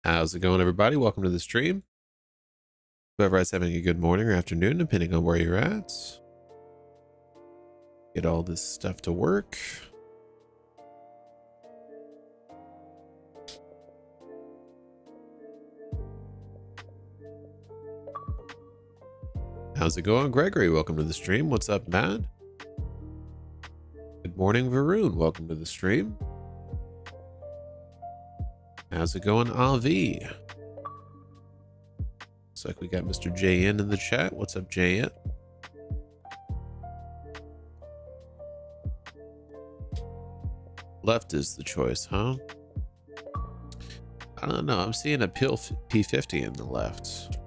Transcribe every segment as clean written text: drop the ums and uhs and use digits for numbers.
How's it going, everybody? Welcome to the stream. Whoever's having a good morning or afternoon, depending on where you're at. Get all this stuff to work. How's it going, Gregory? Welcome to the stream. What's up, Matt? Good morning, Varun. Welcome to the stream. How's it going, Avi? Looks like we got Mr. JN in the chat. What's up, JN? Left is the choice, huh? I don't know. I'm seeing a P50 in the left.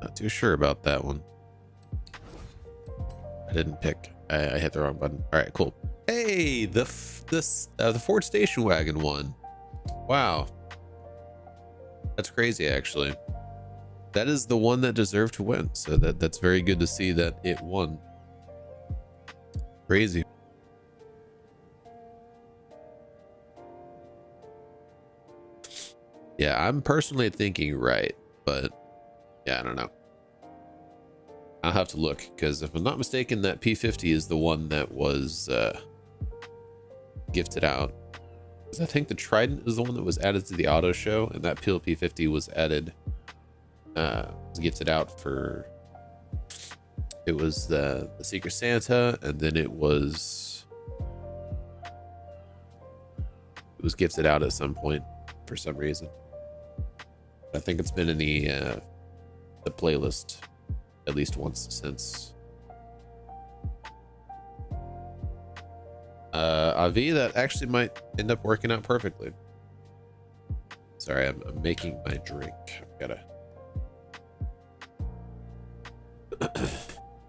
Not too sure about that one. I didn't pick. I hit the wrong button. All right, cool. Hey, the Ford station wagon won. Wow, that's crazy. Actually, that is the one that deserved to win. So that's very good to see that it won. Crazy. Yeah, I'm personally thinking right, but yeah, I don't know. I'll have to look, because if I'm not mistaken, that P50 is the one that was gifted out. Because I think the Trident is the one that was added to the auto show, and that P50 was added, was gifted out for. It was the Secret Santa, and then it was gifted out at some point for some reason. I think it's been in the playlist at least once since. Avi, that actually might end up working out perfectly. Sorry, I'm making my drink. I've gotta.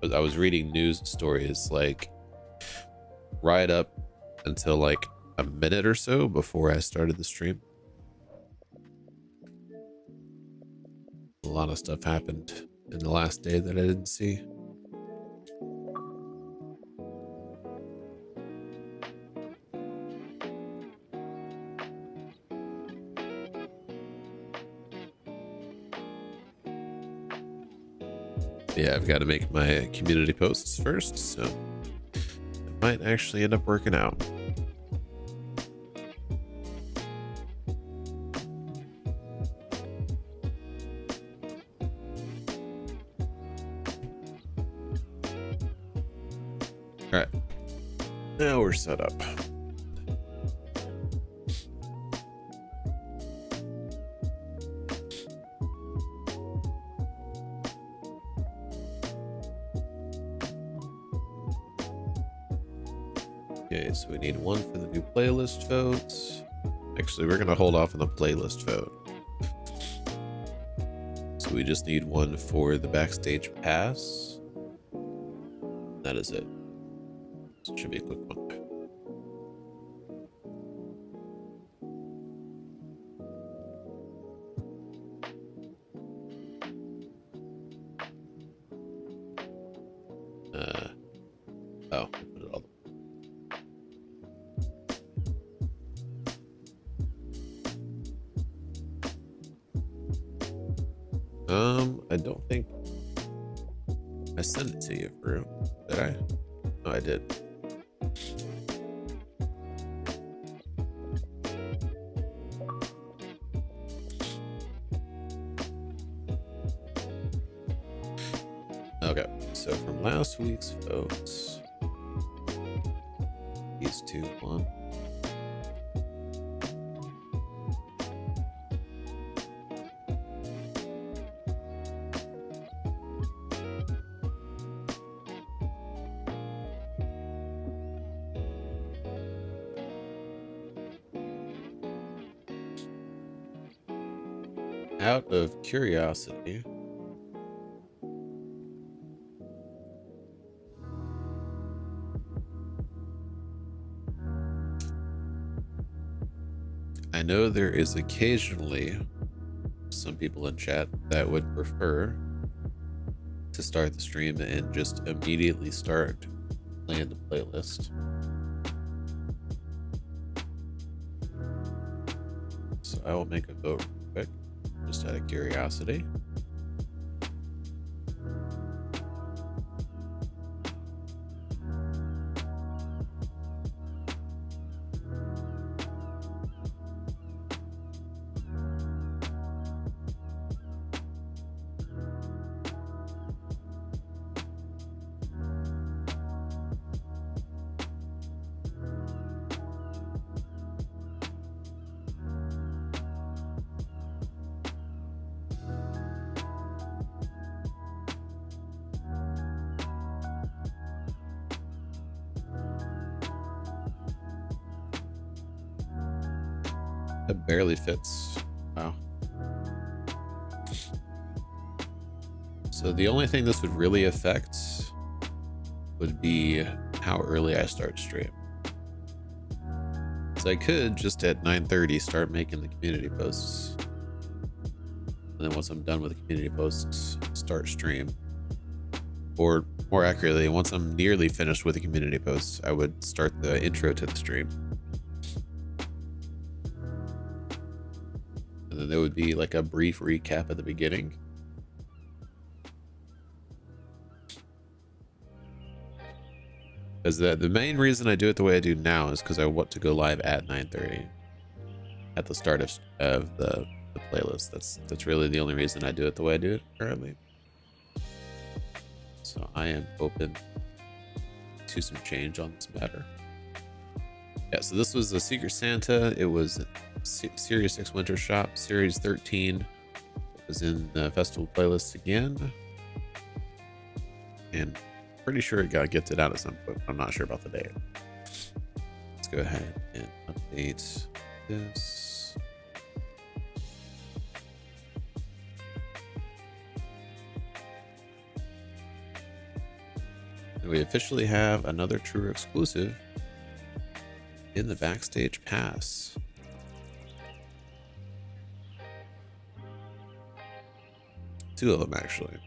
I was reading news stories like right up until like a minute or so before I started the stream. A lot of stuff happened in the last day that I didn't see. Yeah, I've got to make my community posts first, so it might actually end up working out. All right, now we're set up. Okay, so we need one for the new playlist votes. Actually, we're gonna hold off on the playlist vote. So we just need one for the backstage pass. That is it. So it should be a quick one. Oh, put it all. I don't think I sent it to you, bro. Did I? Oh, I did. Okay, so from last week's votes, these two won. Out of curiosity, I know there is occasionally some people in chat that would prefer to start the stream and just immediately start playing the playlist. So I will make a vote real quick, just out of curiosity. It barely fits. Wow. So the only thing this would really affect would be how early I start stream. So I could just at 9:30 start making the community posts. And then once I'm done with the community posts, start stream. Or more accurately, once I'm nearly finished with the community posts, I would start the intro to the stream. And then there would be like a brief recap at the beginning. Because the main reason I do it the way I do now is because I want to go live at 9:30 at the start of the playlist. That's really the only reason I do it the way I do it currently. So I am open to some change on this matter. Yeah, so this was the Secret Santa. It was Series 6 Winter Shop. Series 13 was in the festival playlist again. And pretty sure it got gifted out at some point. I'm not sure about the date. Let's go ahead and update this. And we officially have another True exclusive in the Backstage Pass. Two of them, actually.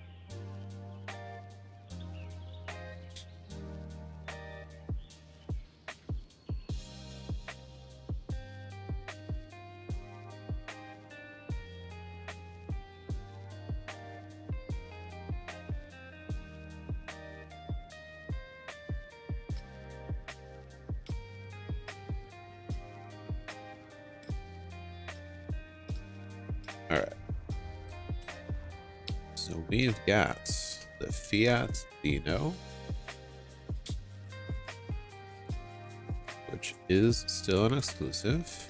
All right. So we've got the Fiat Dino, which is still an exclusive.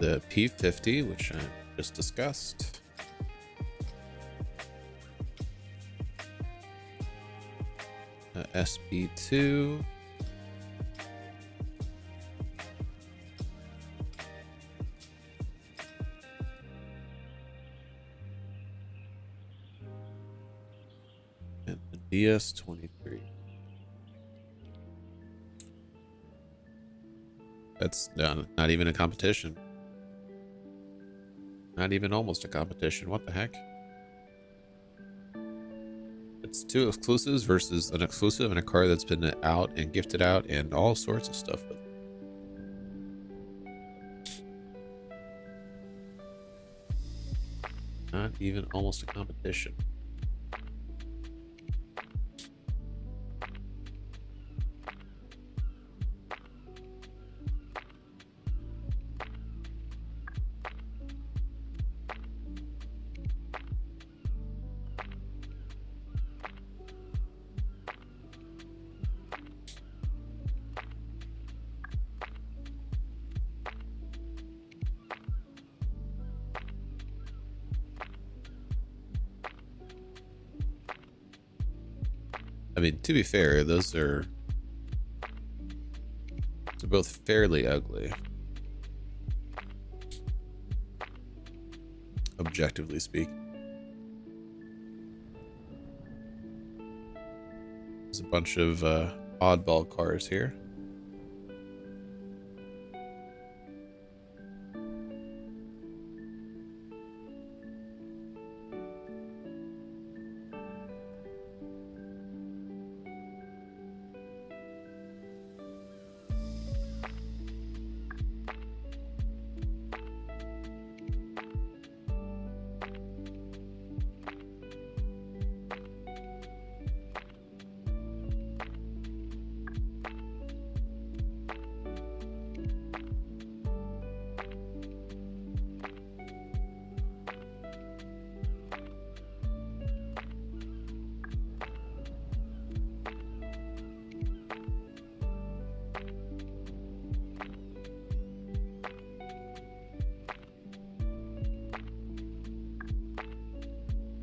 The P50, which I just discussed. SB2. And the DS23. That's not even a competition. Not even almost a competition. What the heck? It's two exclusives versus an exclusive and a car that's been out and gifted out and all sorts of stuff with it. Not even almost a competition. I mean, to be fair, those are both fairly ugly, objectively speaking. There's a bunch of oddball cars here.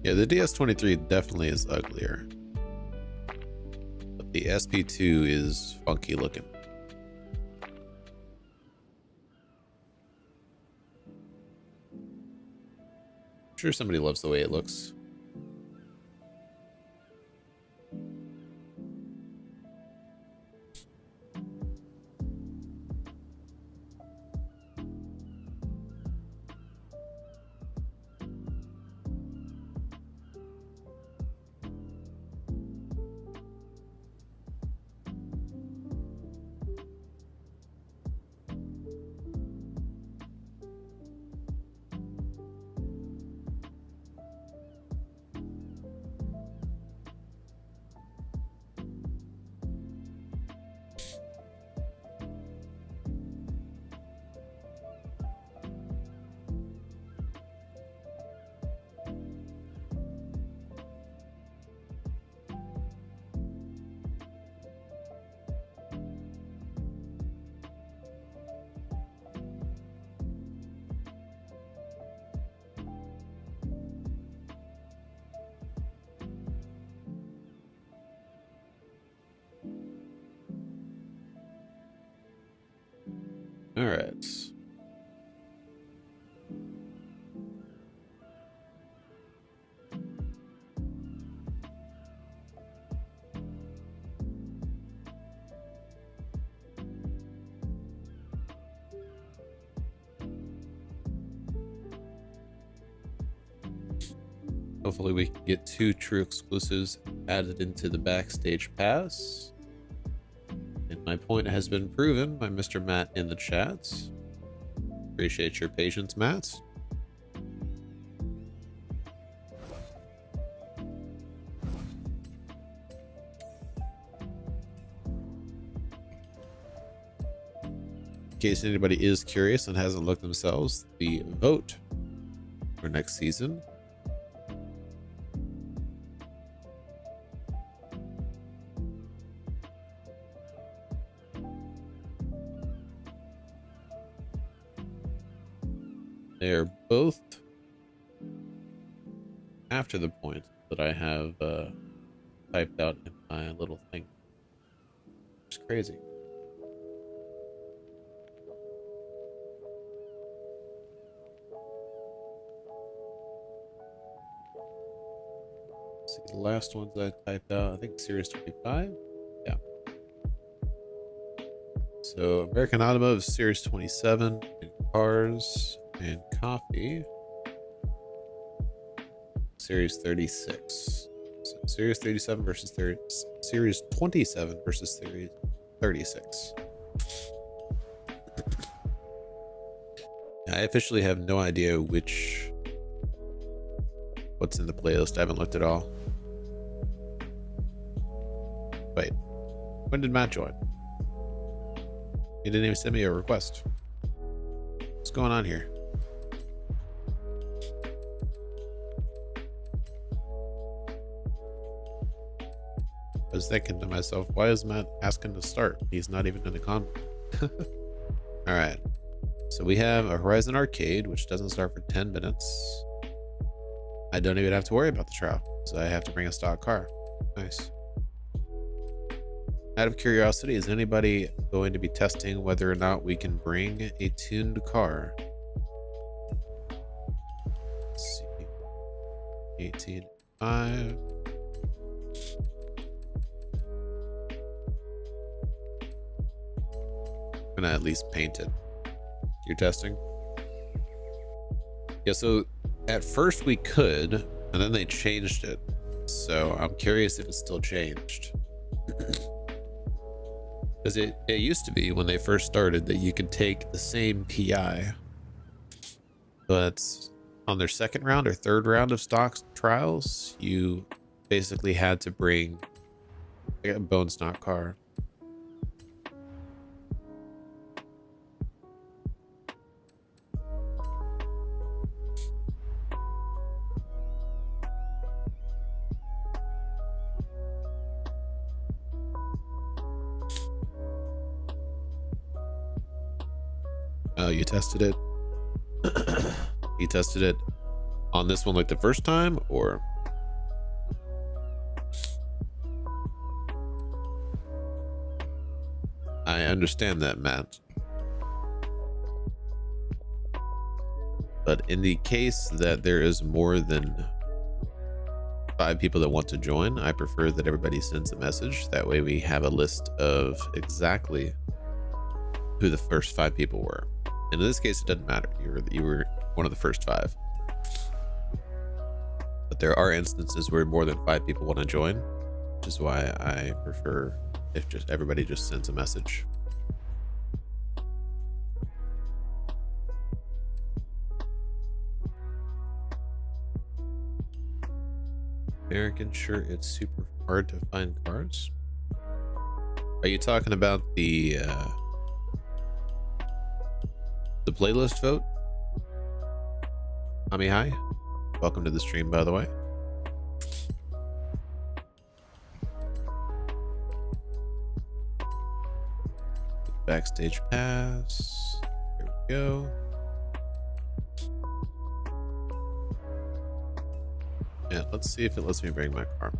Yeah, the DS23 definitely is uglier. But the SP2 is funky looking. I'm sure somebody loves the way it looks. All right. Hopefully we can get 2 true exclusives added into the backstage pass. And my point has been proven by Mr. Matt in the chat. Appreciate your patience, Matt. In case anybody is curious and hasn't looked themselves, the vote for next season they are both after the point that I have typed out in my little thing. It's crazy. Let's see, the last ones I typed out, I think Series 25. Yeah. So American Automotive Series 27 and cars and coffee Series 36. So Series 37 versus Series 27 versus Series 36. I officially have no idea what's in the playlist. I haven't looked at all. Wait, when did Matt join? He didn't even send me a request. What's going on here? I was thinking to myself, why is Matt asking to start? He's not even in the con. All right. So we have a Horizon Arcade, which doesn't start for 10 minutes. I don't even have to worry about the trial, so I have to bring a stock car. Nice. Out of curiosity, is anybody going to be testing whether or not we can bring a tuned car? Let's see. 18.5. I'm gonna at least paint it. You're testing? Yeah, so at first we could, and then they changed it. So I'm curious if it's still changed. Because it used to be when they first started that you could take the same PI, but on their second round or third round of stock trials, you basically had to bring a bone stock car. Oh, you tested it? You tested it on this one like the first time, or I understand that, Matt. But in the case that there is more than 5 people that want to join, I prefer that everybody sends a message. That way we have a list of exactly who the first 5 people were. And in this case, it doesn't matter. You were one of the first 5. But there are instances where more than 5 people want to join, which is why I prefer if just everybody just sends a message. American, sure, it's super hard to find cars. Are you talking about the playlist vote? Ami, hi. Welcome to the stream, by the way. Backstage pass. There we go. Yeah, let's see if it lets me bring my car.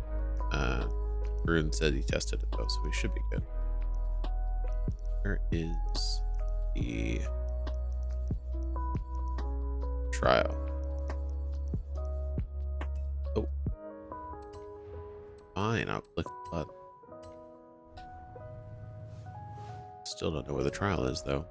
Bruin said he tested it though, so we should be good. Where is the trial? Oh, fine, I'll click the button. Still don't know where the trial is though.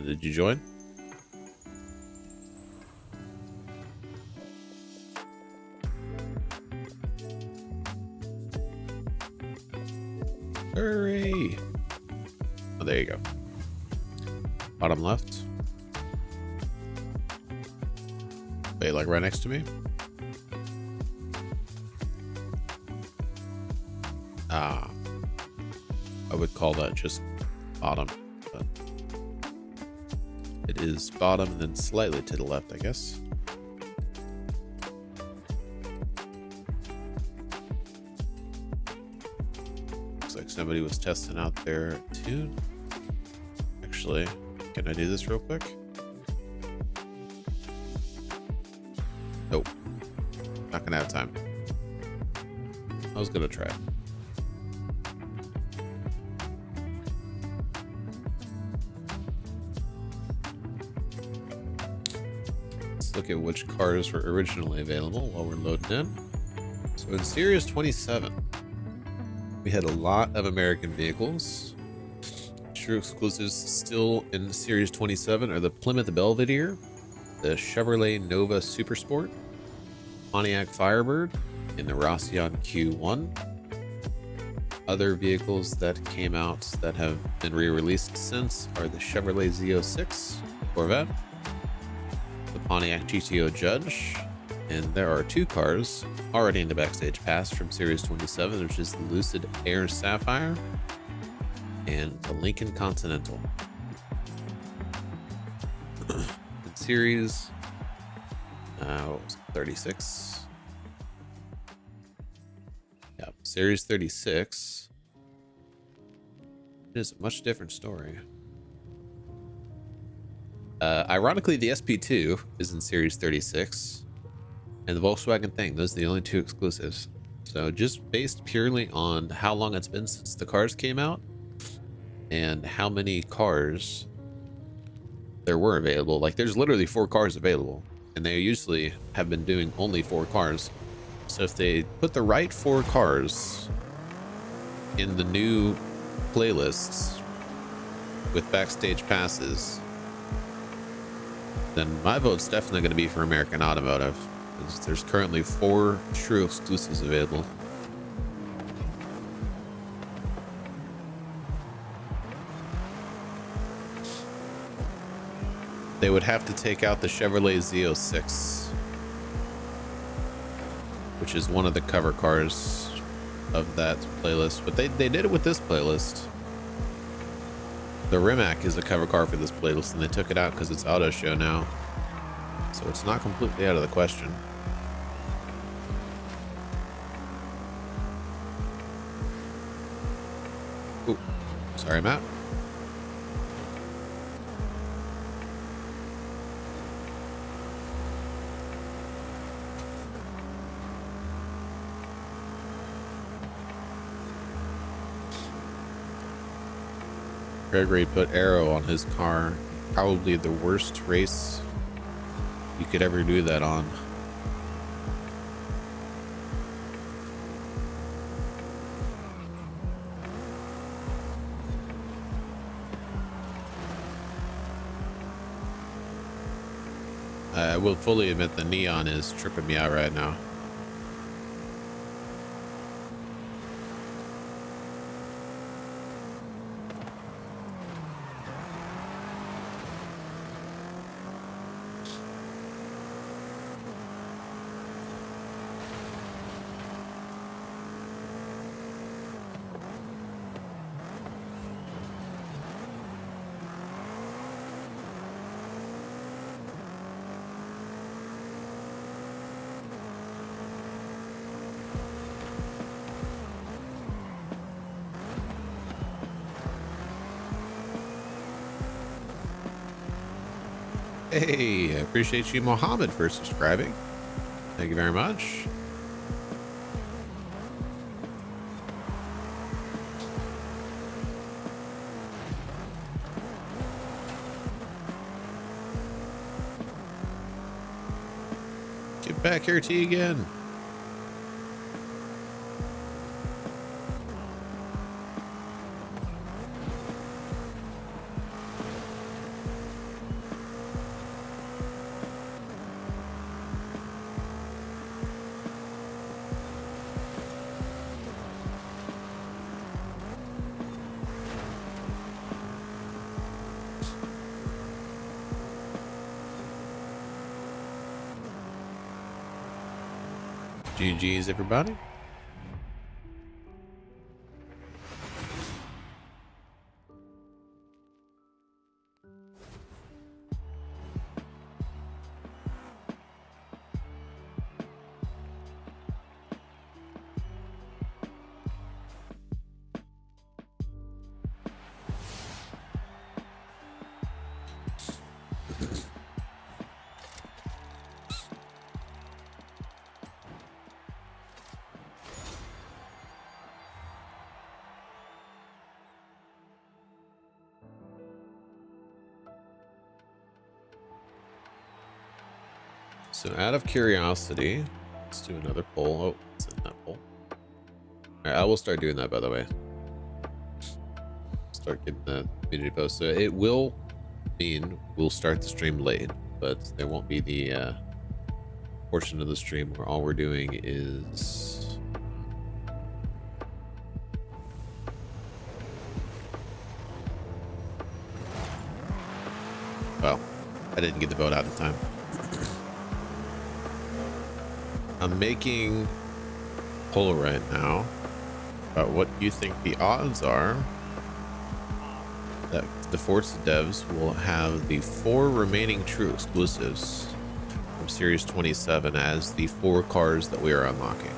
Did you join? Hurry! Oh, there you go. Bottom left. They like right next to me. Ah, I would call that just bottom. But it is bottom and then slightly to the left, I guess. Looks like somebody was testing out their tune. Actually, can I do this real quick? Nope. Not gonna have time. I was gonna try. Look at which cars were originally available while we're loading in. So in Series 27, we had a lot of American vehicles. True exclusives still in Series 27 are the Plymouth Belvedere, the Chevrolet Nova Supersport, Pontiac Firebird, and the Roussillon Q1. Other vehicles that came out that have been re-released since are the Chevrolet Z06 Corvette, the Pontiac GTO Judge, and there are 2 cars already in the backstage pass from Series 27, which is the Lucid Air Sapphire and the Lincoln Continental. In Series 36. Yeah, Series 36 is a much different story. Ironically, the SP2 is in Series 36, and the Volkswagen thing. Those are the only 2 exclusives. So just based purely on how long it's been since the cars came out and how many cars there were available. Like, there's literally 4 cars available, and they usually have been doing only 4 cars. So if they put the right 4 cars in the new playlists with backstage passes, then my vote's definitely going to be for American Automotive. There's currently 4 true exclusives available. They would have to take out the Chevrolet Z06, which is one of the cover cars of that playlist. But they did it with this playlist. The Rimac is a cover car for this playlist, and they took it out because it's auto show now. So it's not completely out of the question. Ooh, sorry, Matt. Gregory put Aero on his car. Probably the worst race you could ever do that on. I will fully admit the neon is tripping me out right now. Hey, I appreciate you, Mohammed, for subscribing. Thank you very much. Get back here, T again. GG's, everybody. So out of curiosity, let's do another poll. Oh, it's in that poll. All right, I will start doing that, by the way. Start getting the community post. So it will mean we'll start the stream late, but there won't be the portion of the stream where all we're doing is well, I didn't get the vote out in time. I'm making a poll right now about what you think the odds are that the Forza devs will have the 4 remaining true exclusives from Series 27 as the 4 cars that we are unlocking,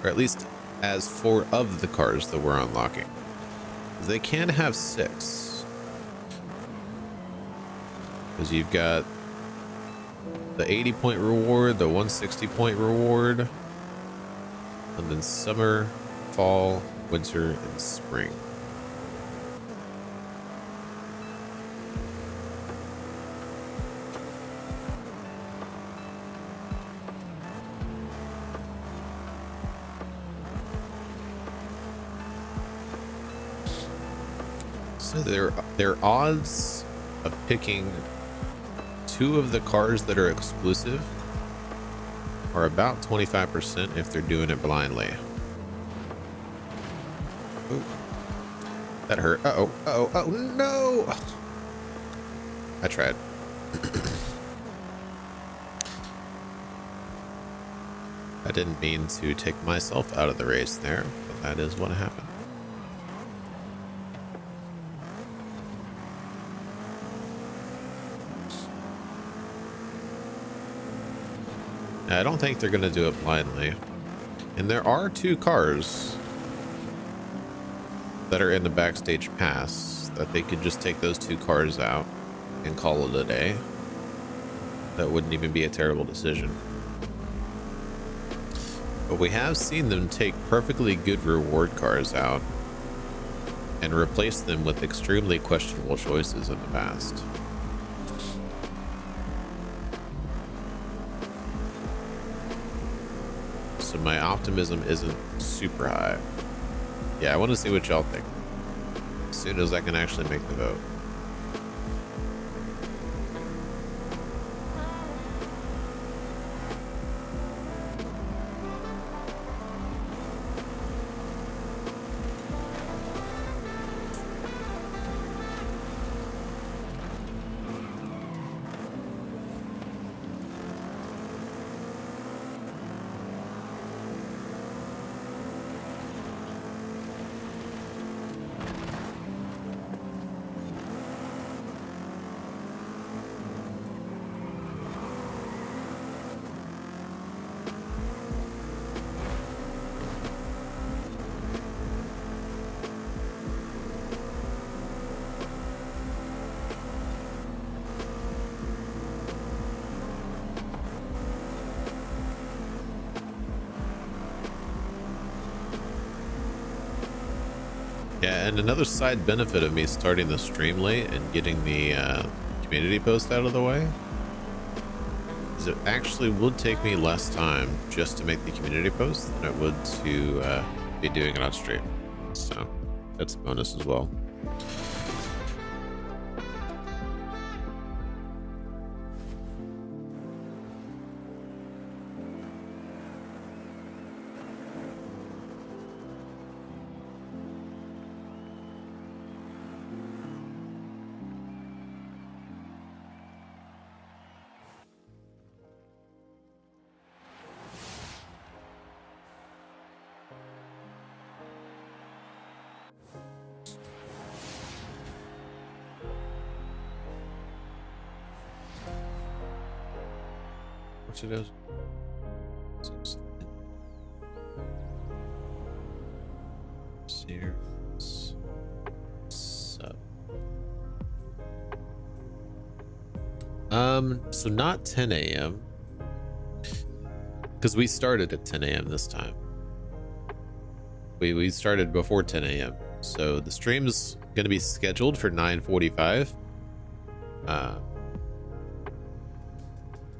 or at least as 4 of the cars that we're unlocking. They can have 6, because you've got the 80-point reward, the 160-point reward, and then summer, fall, winter, and spring. So their odds of picking 2 of the cars that are exclusive are about 25% if they're doing it blindly. Ooh, that hurt. Oh no! I tried. I didn't mean to take myself out of the race there, but that is what happened. I don't think they're going to do it blindly. And there are 2 cars that are in the backstage pass that they could just take those 2 cars out and call it a day. That wouldn't even be a terrible decision. But we have seen them take perfectly good reward cars out and replaced them with extremely questionable choices in the past. So my optimism isn't super high. Yeah, I want to see what y'all think as soon as I can actually make the vote. Yeah, and another side benefit of me starting the stream late and getting the community post out of the way is it actually would take me less time just to make the community post than it would to be doing it on stream. So that's a bonus as well. What's it is? Series sub. So not 10 a.m. because we started at 10 a.m. this time. We started before 10 a.m. So the stream's going to be scheduled for 9:45.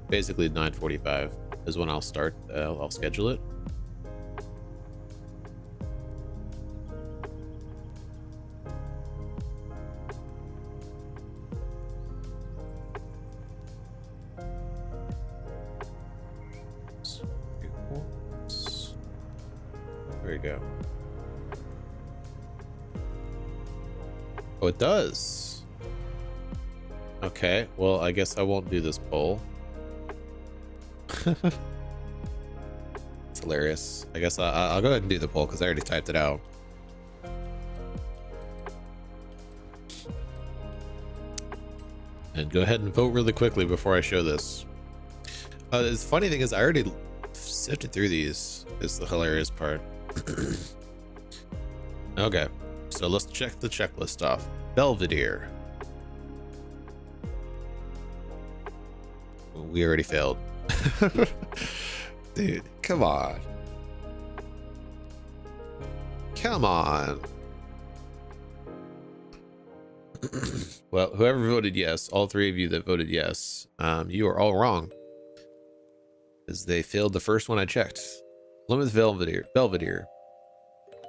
Basically 9:45 is when I'll start. I'll schedule it. There you go. Oh, it does. Okay, well, I guess I won't do this poll. It's hilarious. I guess I'll go ahead and do the poll because I already typed it out. And go ahead and vote really quickly before I show this. The funny thing is I already sifted through these. Is the hilarious part. Okay, so let's check the checklist off. Belvedere. We already failed. Dude, come on. Come on. Well, whoever voted yes, all three of you that voted yes, you are all wrong. Because they failed the first one I checked. Plymouth Belvedere,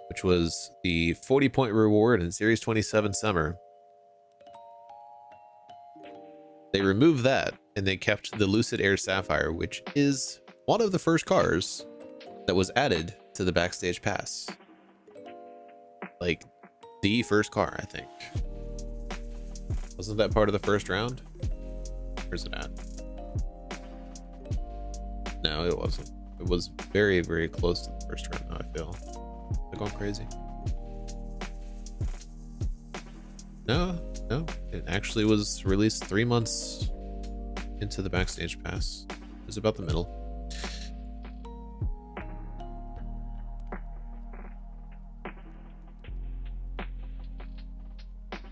which was the 40-point reward in Series 27 Summer. They removed that, and they kept the Lucid Air Sapphire, which is one of the first cars that was added to the Backstage Pass. Like, the first car, I think. Wasn't that part of the first round? Where's it at? No, it wasn't. It was very, very close to the first round, now I feel. Am I going crazy? No, it actually was released 3 months into the Backstage Pass. It was about the middle.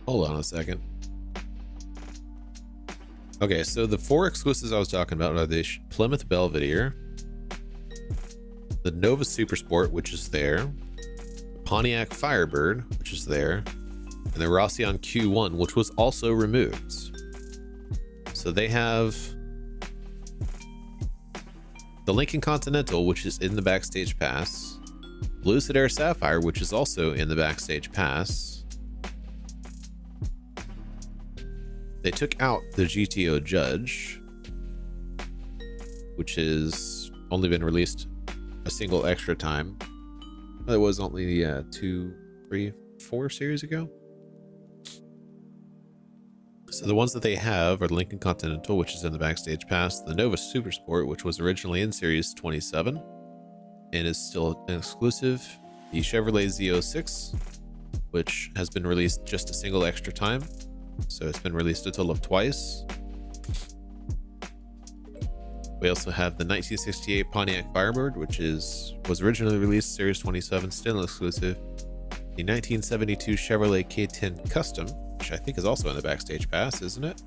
Hold on a second. Okay, so the 4 exclusives I was talking about are the Plymouth Belvedere, the Nova Super Sport, which is there, the Pontiac Firebird, which is there, and the Rawson Q1, which was also removed. So they have the Lincoln Continental, which is in the Backstage Pass, Lucid Air Sapphire, which is also in the Backstage Pass. They took out the GTO Judge, which has only been released a single extra time. It was only 2, 3, 4 series ago. So the ones that they have are the Lincoln Continental, which is in the Backstage Pass, the Nova Super Sport, which was originally in Series 27 and is still an exclusive, the Chevrolet Z06, which has been released just a single extra time, so it's been released a total of twice. We also have the 1968 Pontiac Firebird, which was originally released Series 27, still exclusive. The 1972 Chevrolet K10 Custom, which I think is also in the Backstage Pass, isn't it?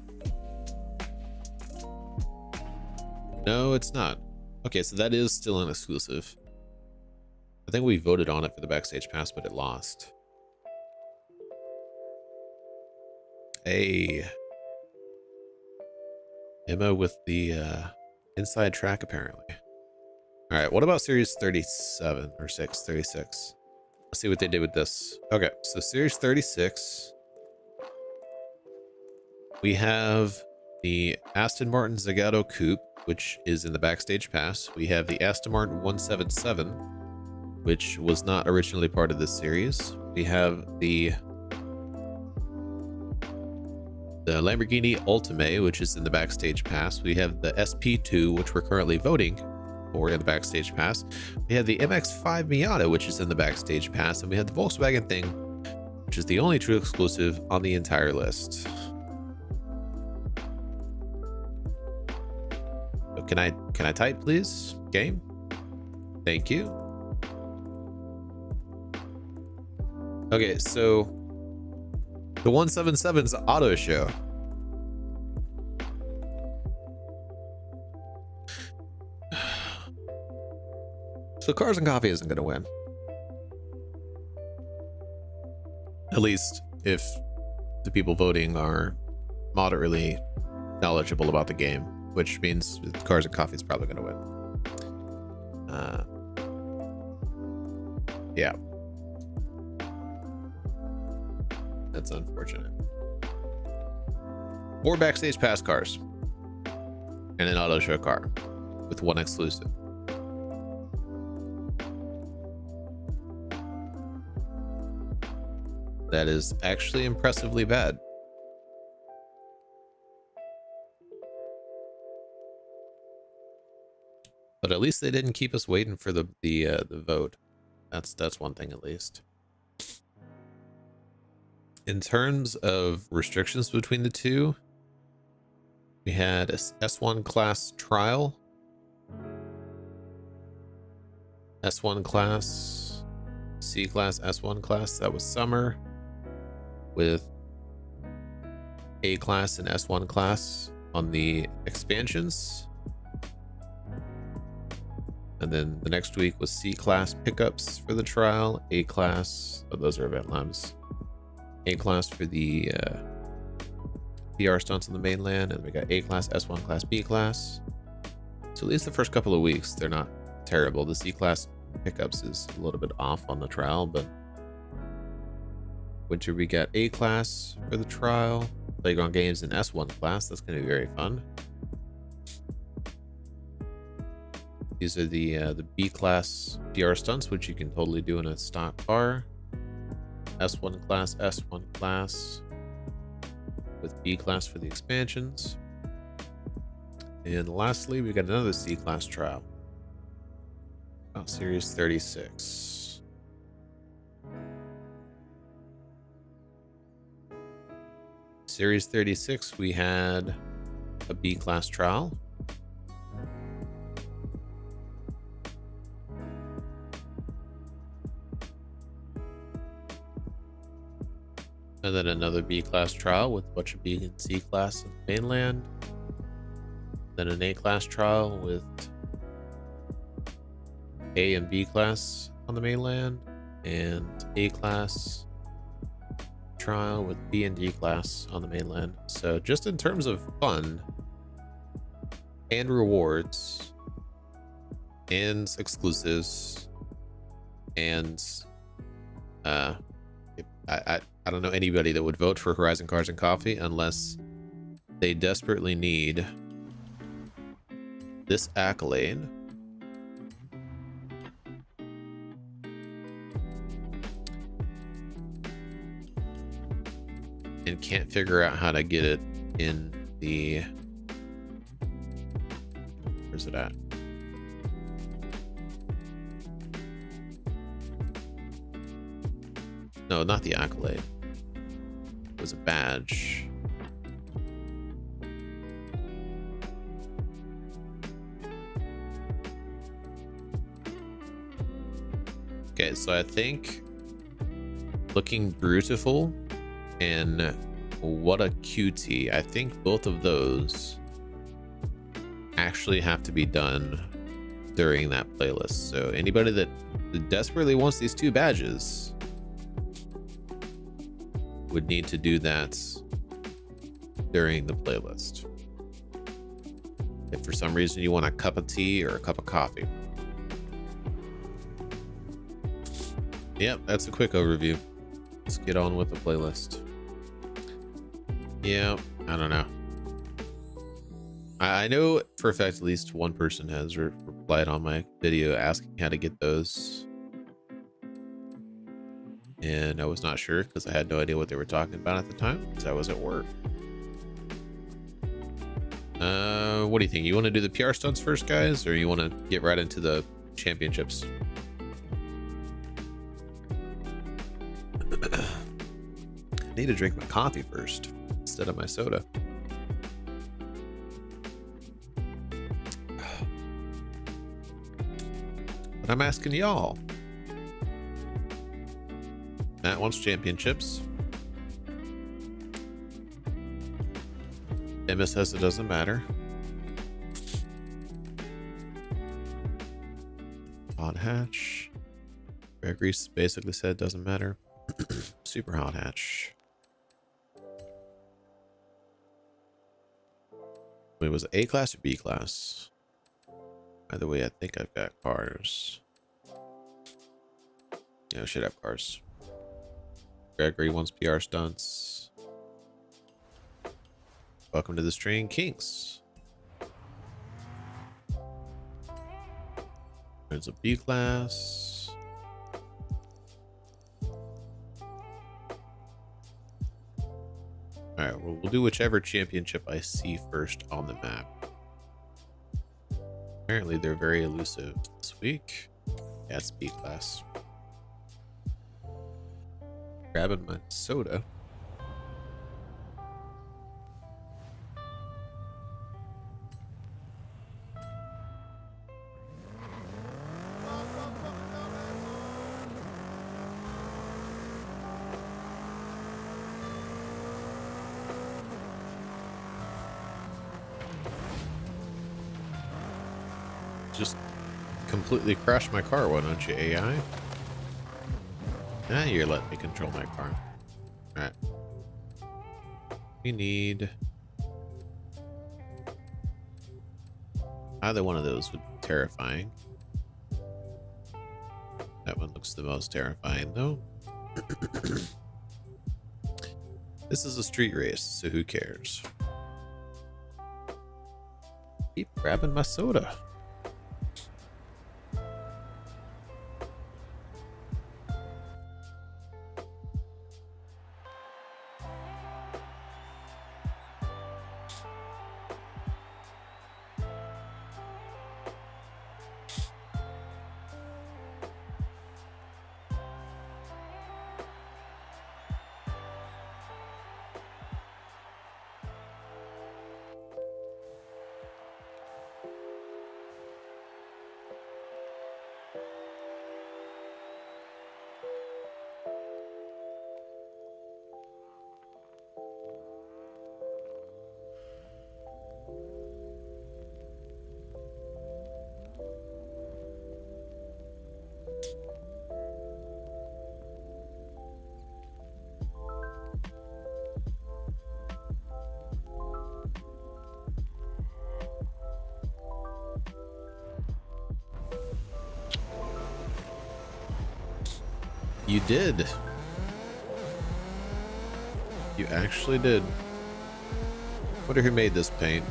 No, it's not. Okay, so that is still an exclusive. I think we voted on it for the Backstage Pass, but it lost. Hey. Emma with the inside track, apparently. All right, what about Series 37 or 36? Let's see what they did with this. Okay, so Series 36, we have the Aston Martin Zagato Coupe, which is in the Backstage Pass. We have the Aston Martin 177, which was not originally part of this series. We have the Lamborghini Ultimate, which is in the Backstage Pass. We have the SP2, which we're currently voting for in the Backstage Pass. We have the MX-5 Miata, which is in the Backstage Pass, and we have the Volkswagen Thing, which is the only true exclusive on the entire list. So can I type, please? Game? Thank you. Okay, so the 177's auto show. So Cars and Coffee isn't going to win. At least if the people voting are moderately knowledgeable about the game, which means Cars and Coffee is probably going to win. Yeah. That's unfortunate. 4 Backstage Pass cars and an auto show car with 1 exclusive. That is actually impressively bad. But at least they didn't keep us waiting for the vote. That's one thing at least. In terms of restrictions between the two, we had a S1 class trial, S1 class, C class, S1 class, that was summer, with A class and S1 class on the expansions. And then the next week was C class pickups for the trial, A class, oh, those are event labs. A class for the PR stunts on the mainland, and we got A class, S1 class, B class. So at least the first couple of weeks, they're not terrible. The C class pickups is a little bit off on the trial, but winter we got A class for the trial, playground games in S1 class. That's going to be very fun. These are the B class PR stunts, which you can totally do in a stock car. S1 class with B class for the expansions. And lastly, we got another C class trial. About Series 36. Series 36, we had a B class trial. And then another B class trial with a bunch of B and C class in the mainland. Then an A class trial with A and B class on the mainland, and A class trial with B and D class on the mainland. So just in terms of fun and rewards and exclusives and I don't know anybody that would vote for Horizon Cars and Coffee unless they desperately need this accolade. And can't figure out how to get it in the... Where's it at? No, not the accolade. It was a badge. Okay, so I think looking beautiful and what a cutie, I think both of those actually have to be done during that playlist. So anybody that desperately wants these two badges would need to do that during the playlist. If for some reason you want a cup of tea or a cup of coffee. Yep, that's a quick overview. Let's get on with the playlist. Yeah, I don't know. I know for a fact at least one person has replied on my video asking how to get those. And I was not sure because I had no idea what they were talking about at the time because I was at work. What do you think? You want to do the PR stunts first, guys, or you want to get right into the championships? I need to drink my coffee first instead of my soda. But I'm asking y'all. Matt wants championships. Emma says it doesn't matter. Hot hatch. Gregory basically said it doesn't matter. Super hot hatch. Wait, was it A class or B class? By the way, I think I've got cars. Yeah, I should have cars. Gregory wants PR stunts. Welcome to the String Kinks. There's a B class. Alright, well, we'll do whichever championship I see first on the map. Apparently they're very elusive this week. Yeah, it's B class. Grabbing my soda. Just completely crashed my car, why don't you, AI? Now you're letting me control my car. Alright. We need... either one of those would be terrifying. That one looks the most terrifying, though. This is a street race, so who cares? Keep grabbing my soda. You did. You actually did. Wonder who made this paint.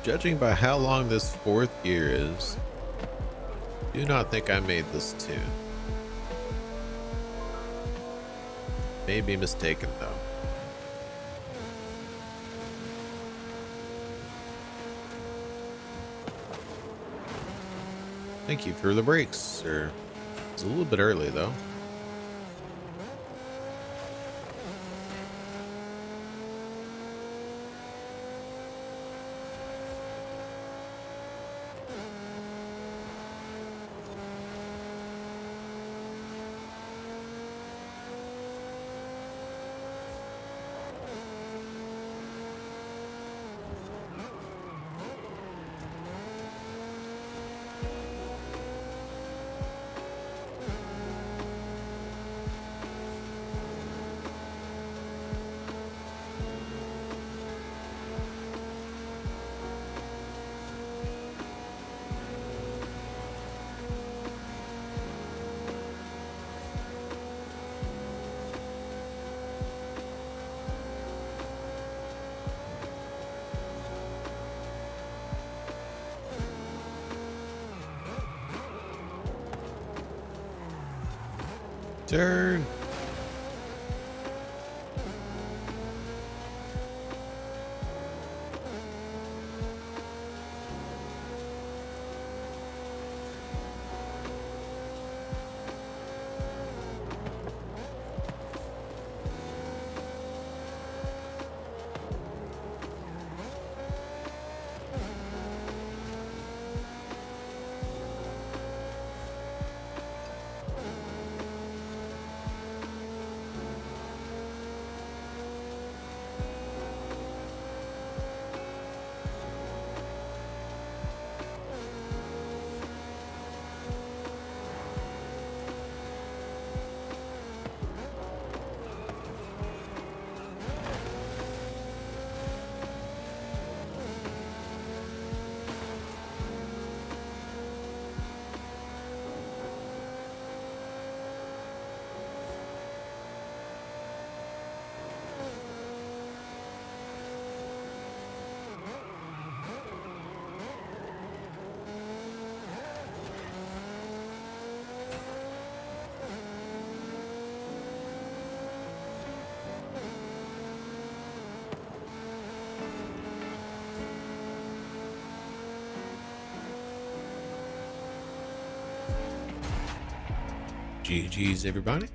Judging by how long this fourth gear is, do not think I made this tune. May be mistaken though. Thank you for the brakes, sir. It's a little bit early though. Turn. GG's, everybody.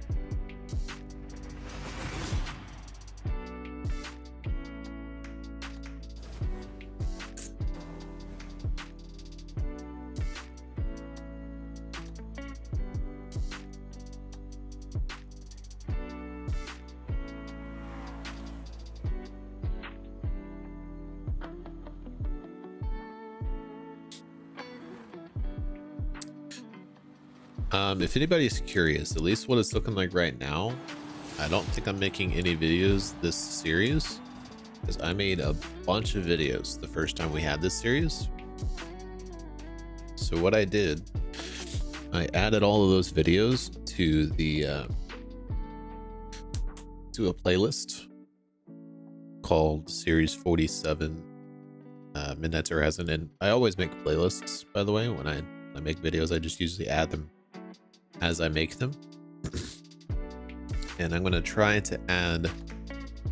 If anybody's curious, at least what it's looking like right now, I don't think I'm making any videos this series because I made a bunch of videos the first time we had this series. So what I did, I added all of those videos to the to a playlist called Series 47 Midnight Horizon. And I always make playlists, by the way. When I make videos, I just usually add them as I make them. And I'm going to try to add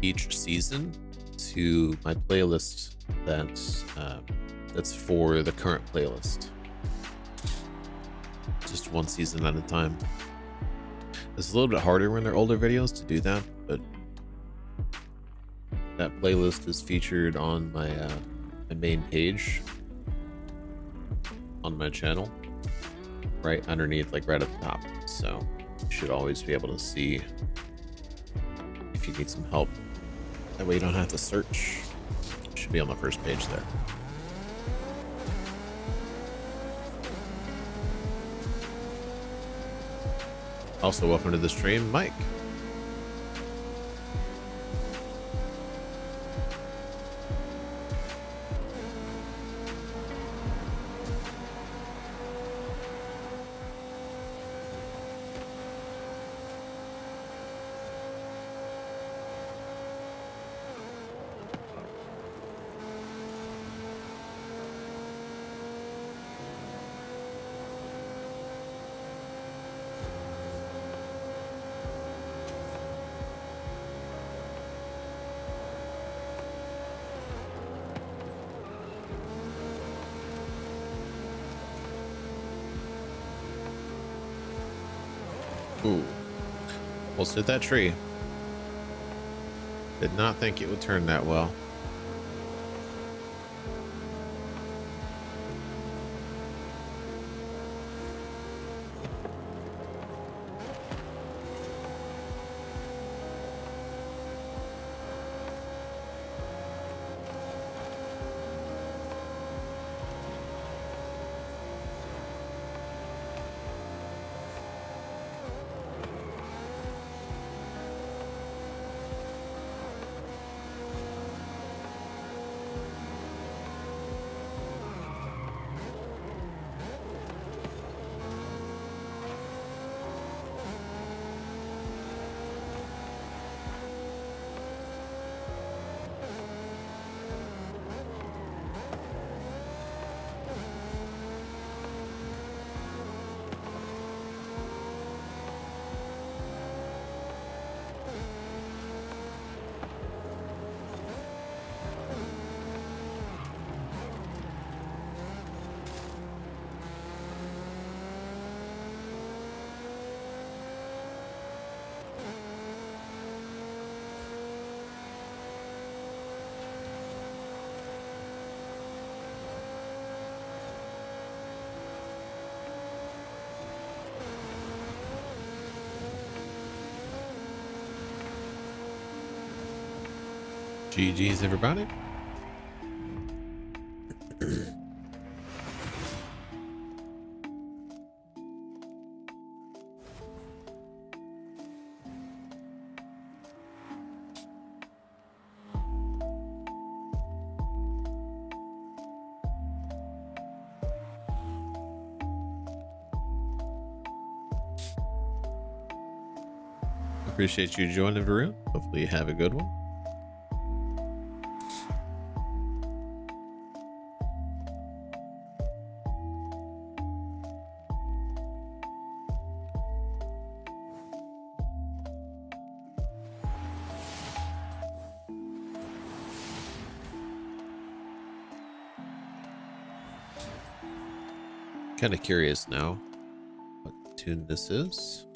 each season to my playlist that's for the current playlist, just one season at a time. It's a little bit harder when they're older videos to do that, but that playlist is featured on my my main page on my channel, right underneath, like right at the top. So you should always be able to see if you need some help. That way you don't have to search. It should be on the first page there. Also, welcome to the stream, Mike. Ooh, almost hit that tree. Did not think it would turn that well. GG's, everybody. Appreciate you joining, Varun. Hopefully you have a good one. Kind of curious now what tune this is.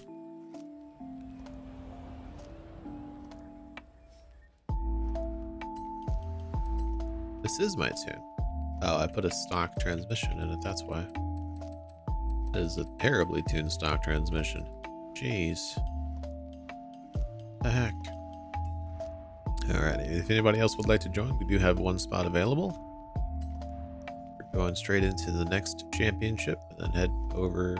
This is my tune. Oh, I put a stock transmission in it, that's why. It is a terribly tuned stock transmission. Jeez. The heck. Alrighty, if anybody else would like to join, we do have one spot available. We're going straight into the next championship and then head over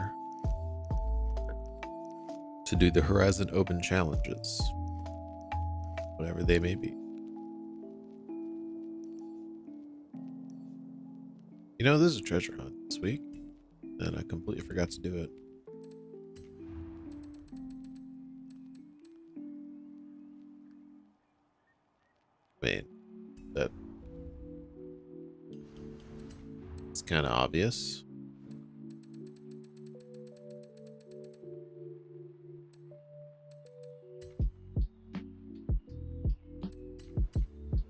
to do the Horizon Open challenges, whatever they may be. You know, there's a treasure hunt this week, and I completely forgot to do it. I mean, it's kind of obvious.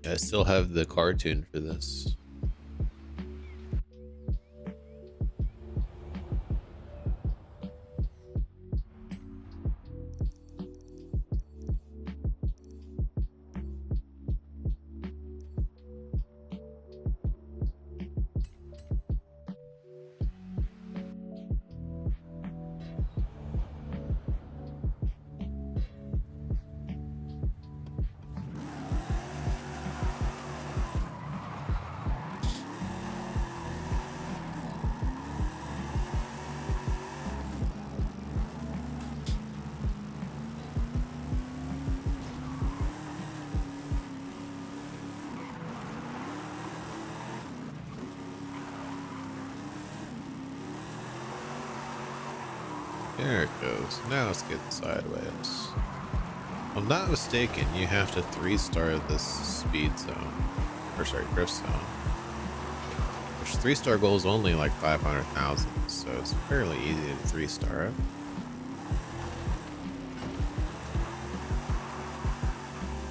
I still have the cartoon for this. There it goes. Now it's getting sideways. If I'm not mistaken, you have to 3-star this speed zone. Or sorry, drift zone. Which 3-star goal is only like 500,000, so it's fairly easy to 3-star it.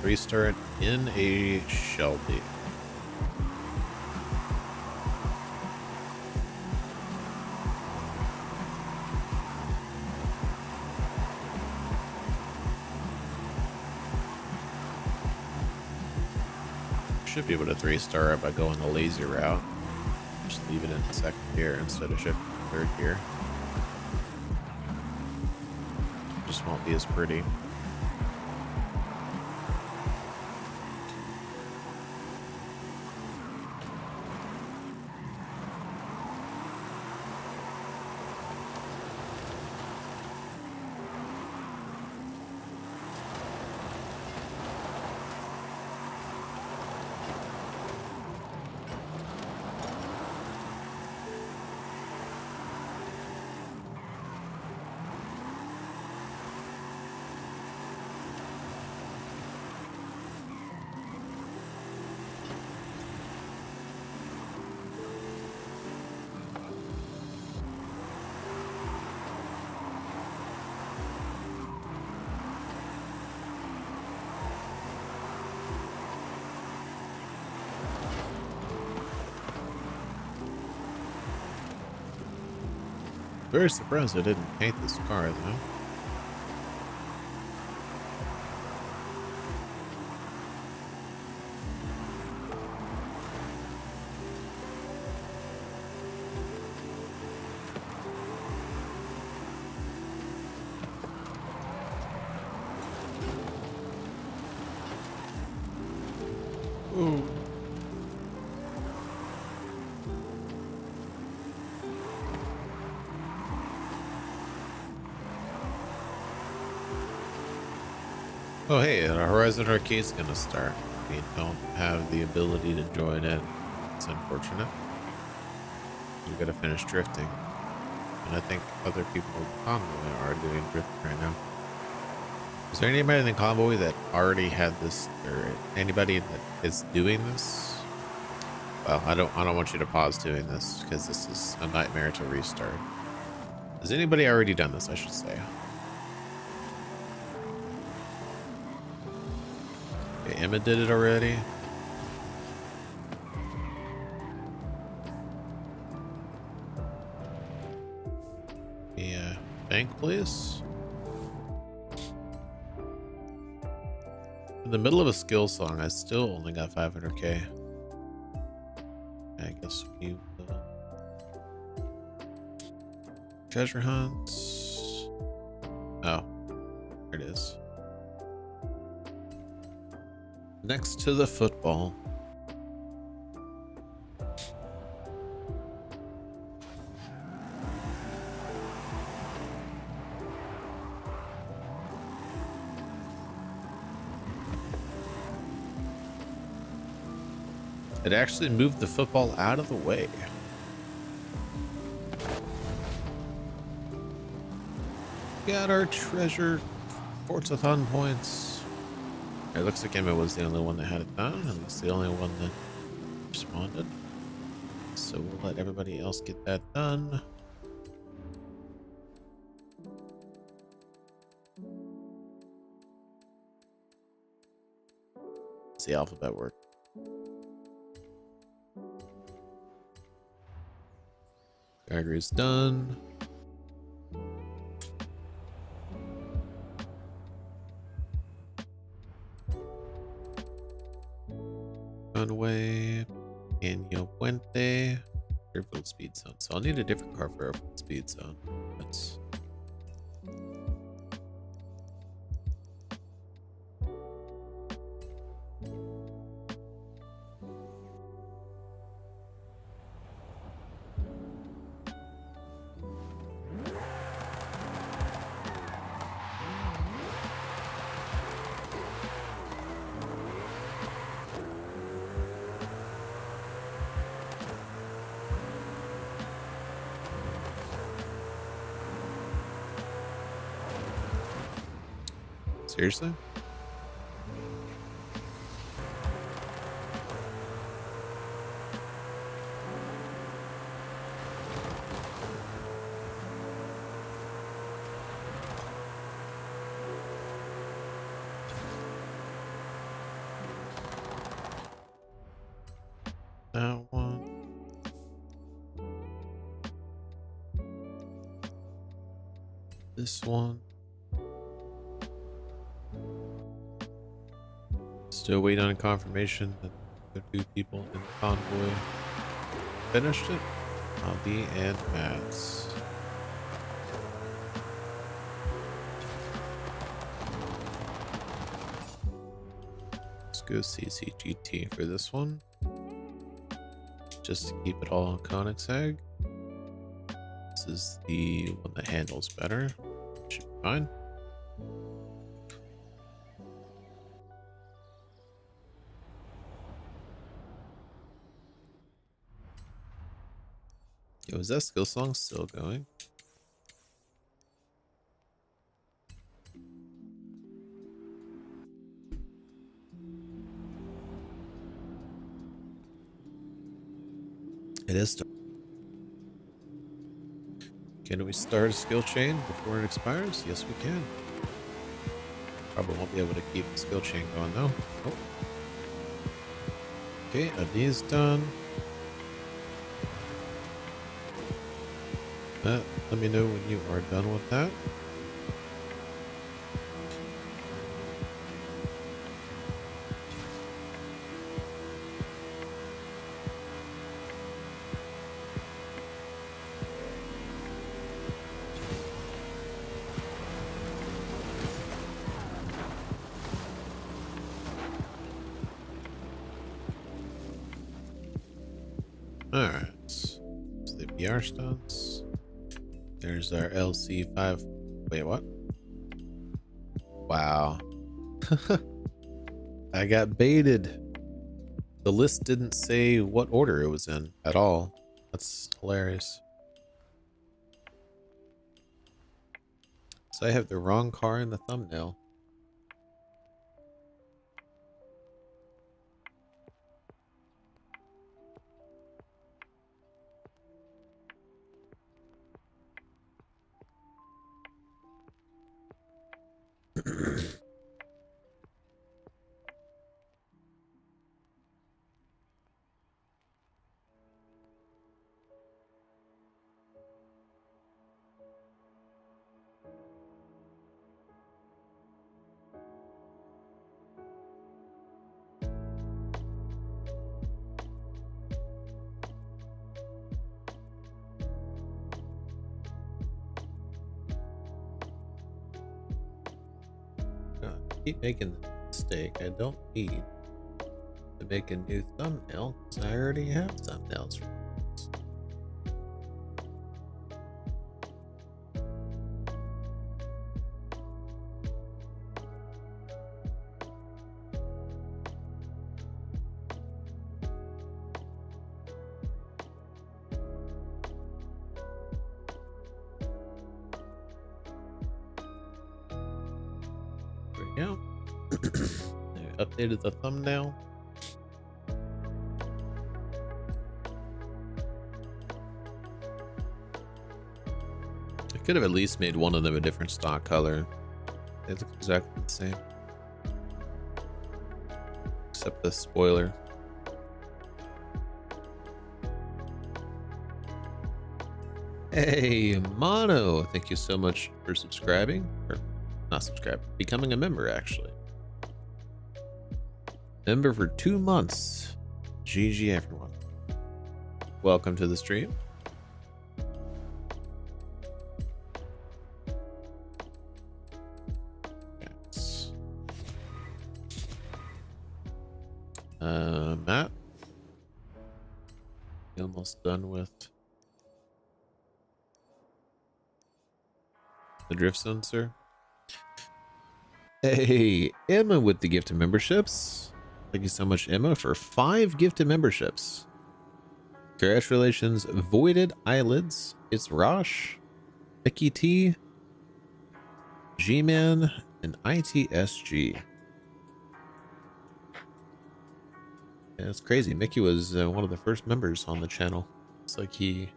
Three-star it in a Shelby. Should be able to 3-star it by going the lazy route. Just leave it in second gear instead of shifting to third gear. Just won't be as pretty. Very surprised I didn't paint this car though. Ooh. Oh hey, the Horizon Arcade's gonna start. We don't have the ability to join in. It's unfortunate. We gotta finish drifting. And I think other people in the convoy are doing drifting right now. Is there anybody in the convoy that already had this, or anybody that is doing this? Well, I don't want you to pause doing this because this is a nightmare to restart. Has anybody already done this, I should say? Okay, Emma did it already. Yeah, bank please. In the middle of a skill song, I still only got 500k. I guess we will. Treasure hunts. Oh, there it is. Next to the football. It actually moved the football out of the way. Got our treasure Forza-thon points. It looks like Emma was the only one that had it done, and it's the only one that responded. So we'll let everybody else get that done. Does the alphabet work? Geiger's done. Runway, Peña Puente, airfield speed zone. So I'll need a different car for airfield speed zone. That's Seriously? That one. This one. Still waiting on confirmation that the 2 people in the convoy finished it. Avi and Mats. Let's go CCGT for this one. Just to keep it all on Koenigsegg. This is the one that handles better. Should be fine. Yo, is that skill song still going? It is. Can we start a skill chain before it expires? Yes, we can. Probably won't be able to keep the skill chain going though. Oh. Okay, Adi's done. Let me know when you are done with that. Alright, so the PR stunts. There's our LC5. Wait, what? Wow. I got baited. The list didn't say what order it was in at all. That's hilarious. So I have the wrong car in the thumbnail. Keep making the mistake. I don't need to make a new thumbnail because I already have thumbnails for this. There we go. I updated the thumbnail. I could have at least made one of them a different stock color. They look exactly the same. Except the spoiler. Hey, Mono! Thank you so much for subscribing. Or not subscribing, becoming a member, actually. Member for 2 months. GG, everyone. Welcome to the stream. Yes. Matt? You almost done with the drift zone, sir? Hey, Emma with the gift of memberships. Thank you so much, Emma, for 5 gifted memberships. Congratulations, Voided Eyelids. It's Rosh, Mickey T, G-Man, An ITSG. Yeah, it's crazy. Mickey was one of the first members on the channel. It's like he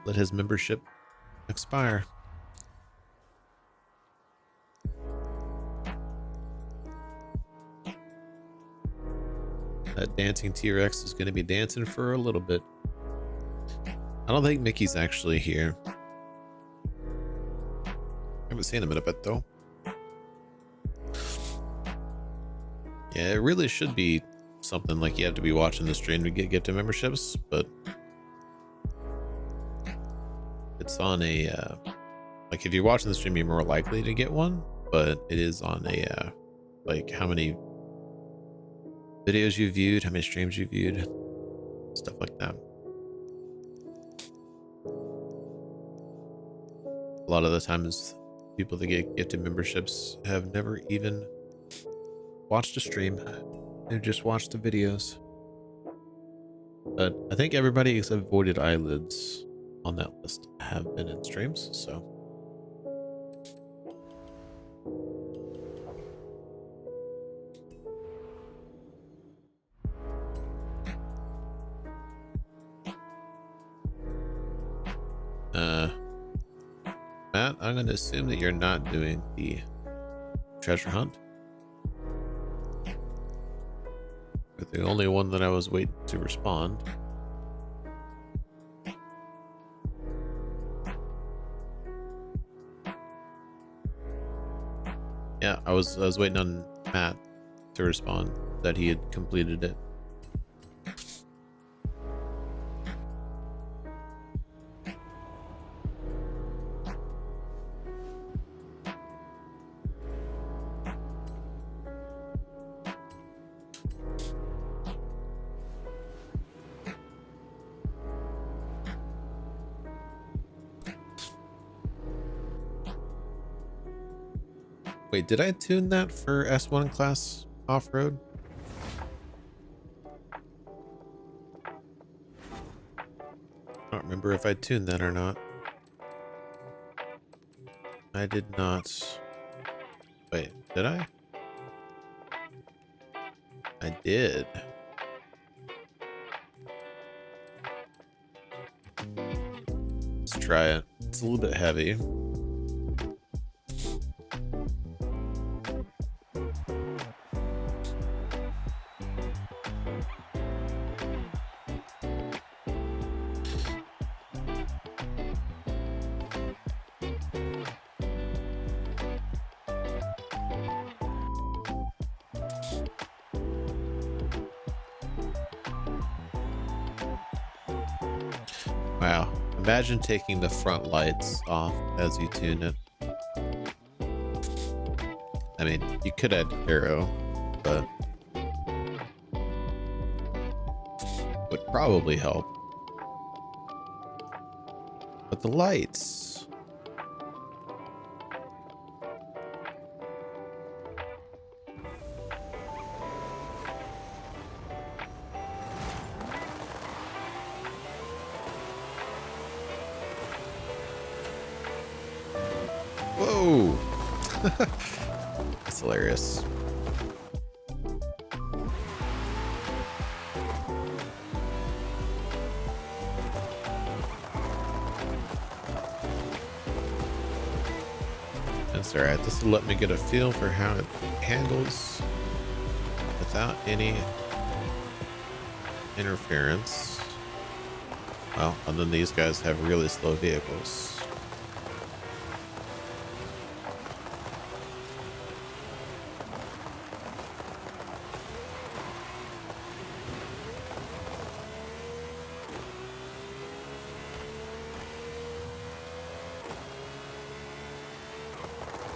let his membership expire. That dancing T-Rex is going to be dancing for a little bit. I don't think Mickey's actually here. I haven't seen him in a bit though. Yeah, it really should be something like you have to be watching the stream to get gifted memberships, but it's on a like if you're watching the stream, you're more likely to get one, but it is on a like how many videos you viewed, how many streams you viewed, stuff like that. A lot of the times people that get gifted memberships have never even watched a stream. They've just watched the videos. But I think everybody except Voided Eyelids on that list have been in streams, so Matt, I'm going to assume that you're not doing the treasure hunt. You're the only one that I was waiting to respond. Yeah, I was waiting on Matt to respond that he had completed it. Wait, did I tune that for S1 class off-road? I don't remember if I tuned that or not. I did not. Wait, did I? I did. Let's try it. It's a little bit heavy. Wow. Imagine taking the front lights off as you tune it. I mean, you could add aero, but would probably help. But the lights. Whoa. That's hilarious. That's alright. This will let me get a feel for how it handles without any interference. Well, and then these guys have really slow vehicles.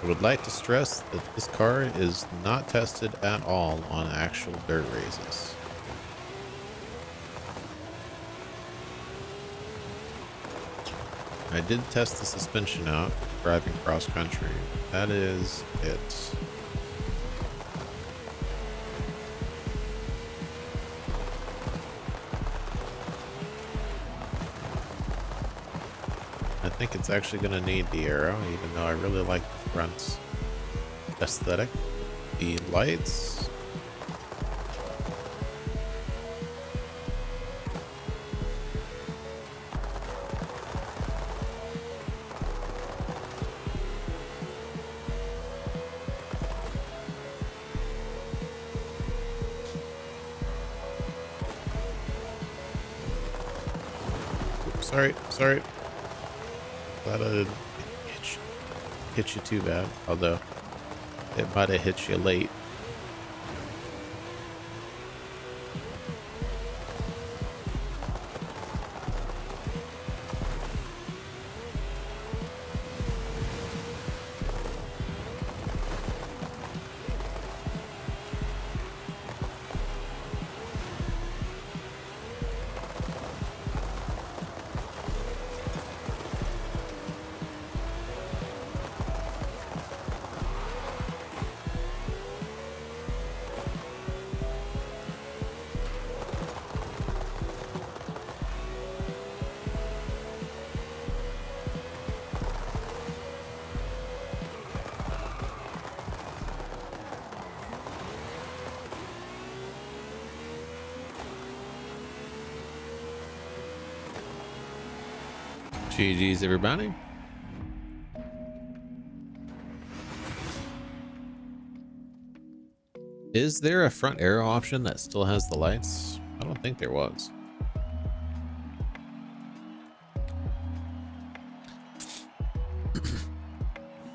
I would like to stress that this car is not tested at all on actual dirt races. I did test the suspension out driving cross country. That is it. I think it's actually going to need the aero, even though I really like the fronts. aesthetic. The lights. Sorry. Glad I didn't hit you too bad, although it might have hit you late. GG's everybody. Is there a front arrow option that still has the lights? I don't think there was.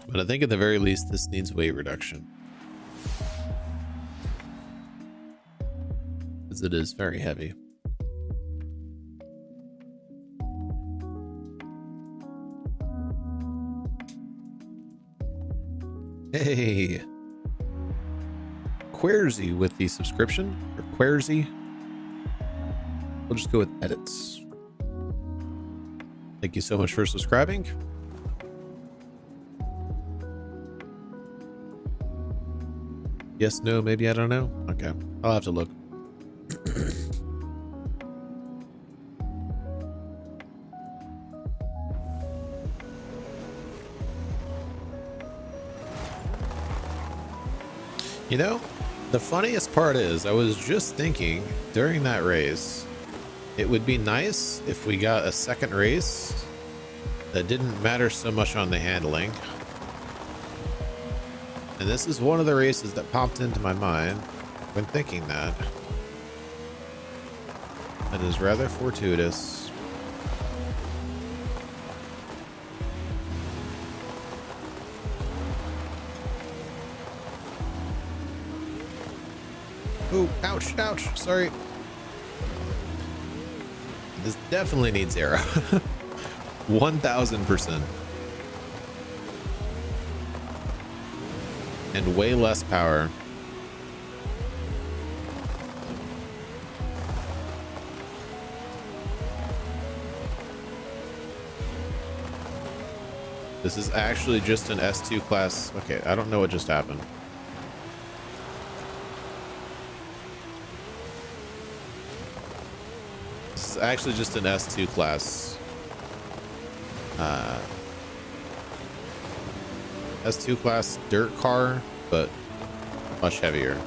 But I think at the very least this needs weight reduction, because it is very heavy. Hey, Querzy with the subscription, or Querzy. We'll just go with edits. Thank you so much for subscribing. Yes, no, maybe, I don't know. Okay, I'll have to look. You know, the funniest part is I was just thinking during that race, it would be nice if we got a second race that didn't matter so much on the handling. And this is one of the races that popped into my mind when thinking that. That is rather fortuitous. Oh, ouch, sorry. This definitely needs aero. 1000%. And way less power. This is actually just an S2 class. Okay, I don't know what just happened. This is actually just an S2 class. S2 class dirt car, but much heavier.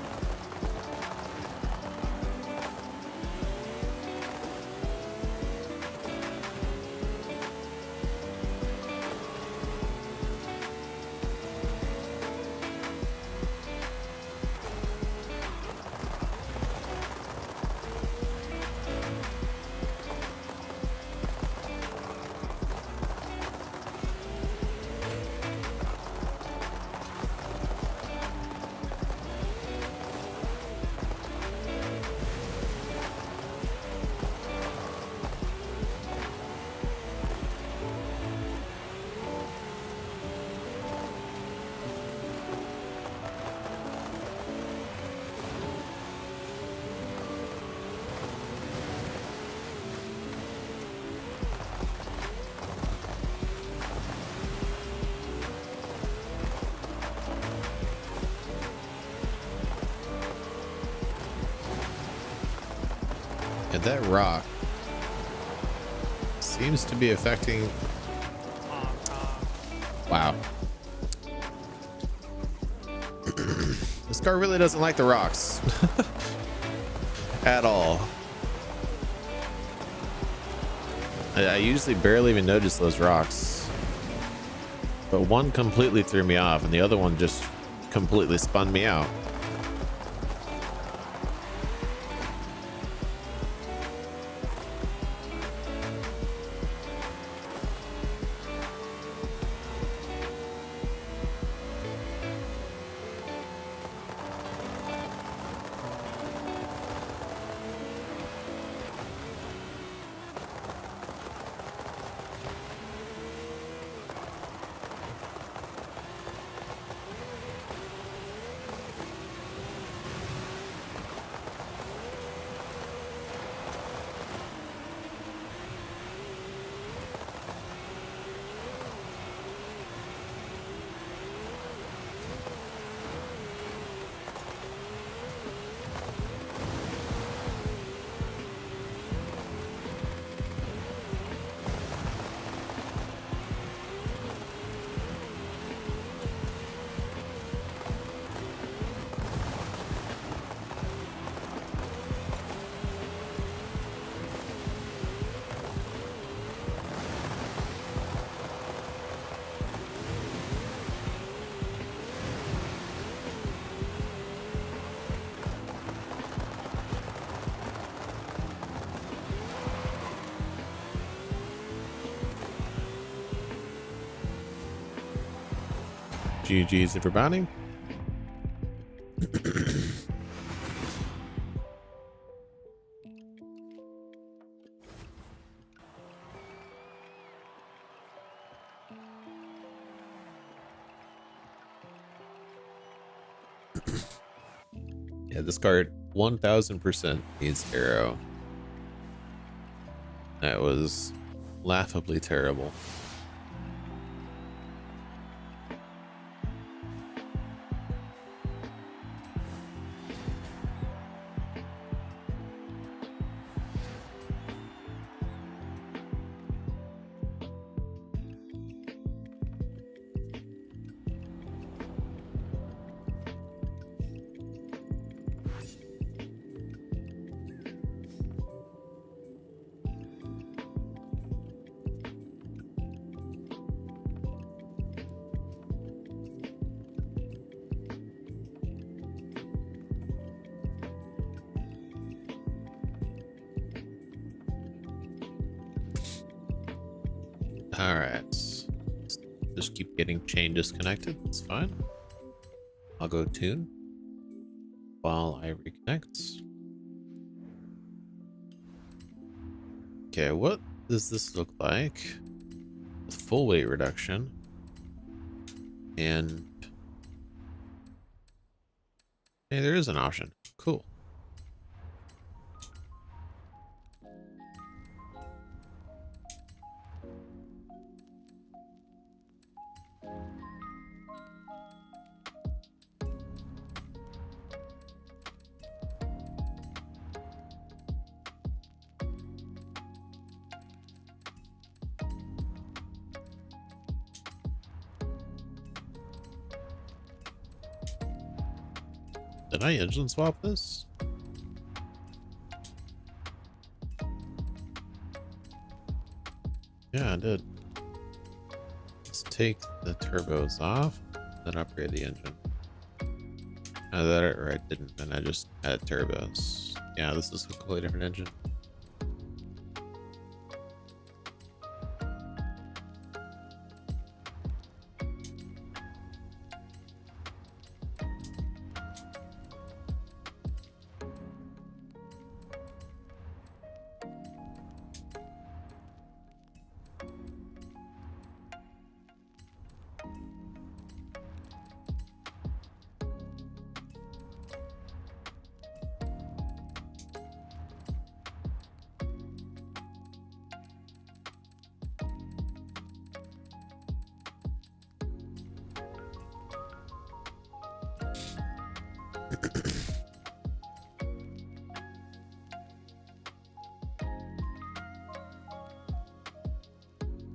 And that rock seems to be affecting. This car really doesn't like the rocks at all. I usually barely even notice those rocks, but one completely threw me off and the other one just completely spun me out. GG's everybody. Yeah, this card 1000% needs aero. That was laughably terrible. All right, just keep getting chain disconnected. It's fine. I'll go tune while I reconnect. Okay, what does this look like with full weight reduction? And hey, there is an option. Cool. Did I engine swap this? Yeah, I did. Let's take the turbos off, then upgrade the engine. Or I didn't, then I just added turbos. Yeah, this is a completely different engine.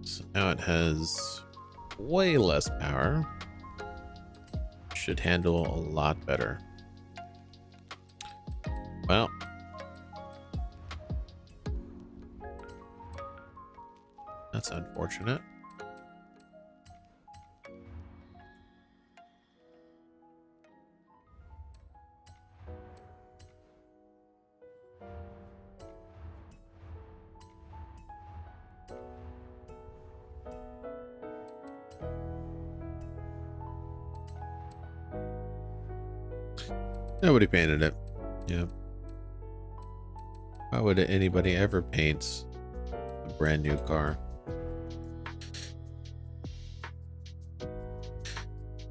So now it has way less power. Should handle a lot better. Well, that's unfortunate. Nobody painted it. Yeah. Why would anybody ever paint a brand new car?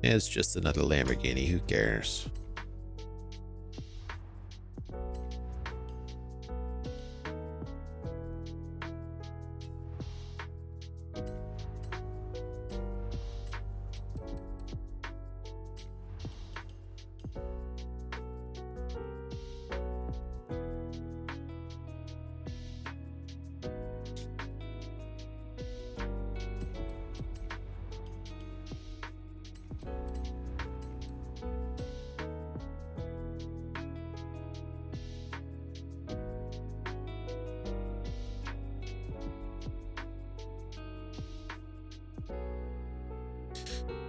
It's just another Lamborghini. Who cares?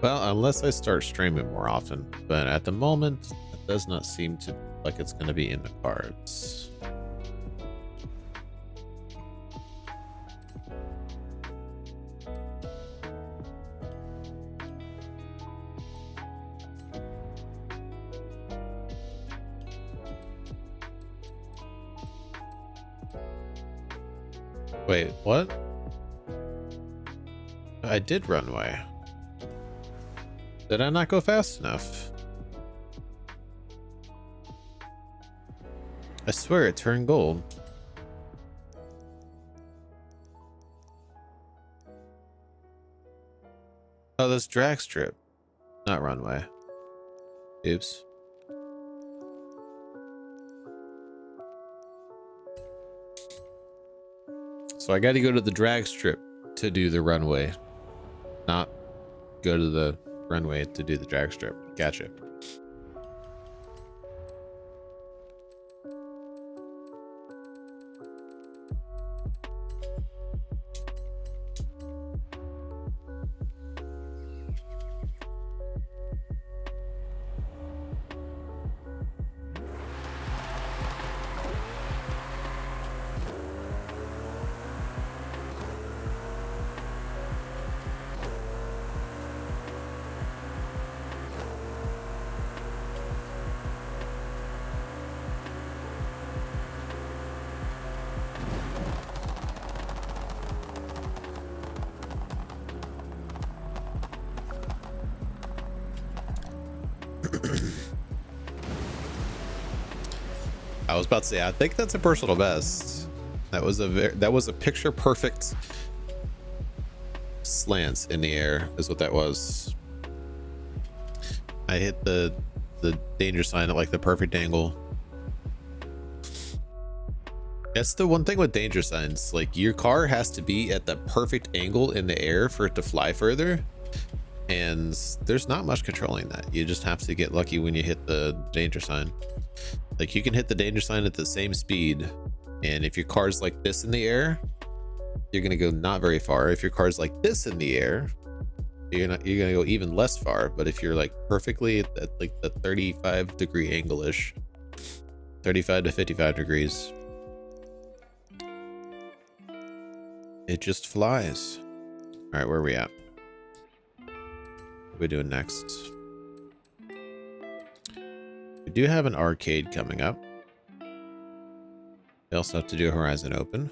Well, unless I start streaming more often, but at the moment, it does not seem to like it's going to be in the cards. Wait, what? I did Runway. Did I not go fast enough? I swear it turned gold. Oh, that's drag strip, not Runway. Oops. So I got to go to the drag strip to do the Runway, not go to the Runway to do the drag strip. Gotcha. I was about to say, I think that's a personal best. That was a picture perfect slant in the air is what that was. I hit the danger sign at like the perfect angle. That's the one thing with danger signs, like your car has to be at the perfect angle in the air for it to fly further, and there's not much controlling that. You just have to get lucky when you hit the danger sign. Like you can hit the danger sign at the same speed, and if your car's like this in the air, you're gonna go not very far. If your car's like this in the air, you're gonna go even less far. But if you're like perfectly at like the 35-degree angle-ish, 35 to 55 degrees, it just flies. All right, where are we at? What are we doing next? We do have an arcade coming up. We also have to do a Horizon Open.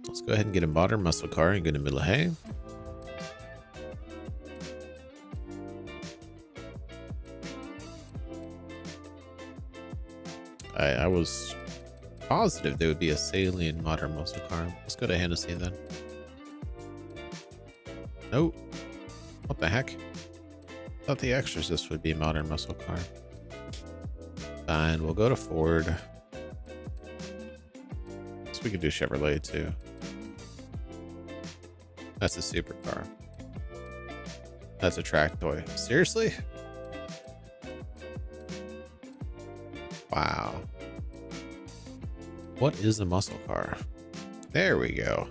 Let's go ahead and get a modern muscle car and go to Middle Hay. I was positive there would be a Salient modern muscle car. Let's go to Hennessy then. Nope. What the heck? I thought the Exorcist would be a modern muscle car. Fine, we'll go to Ford. So we could do Chevrolet too. That's a supercar. That's a track toy. Seriously? Wow. What is a muscle car? There we go.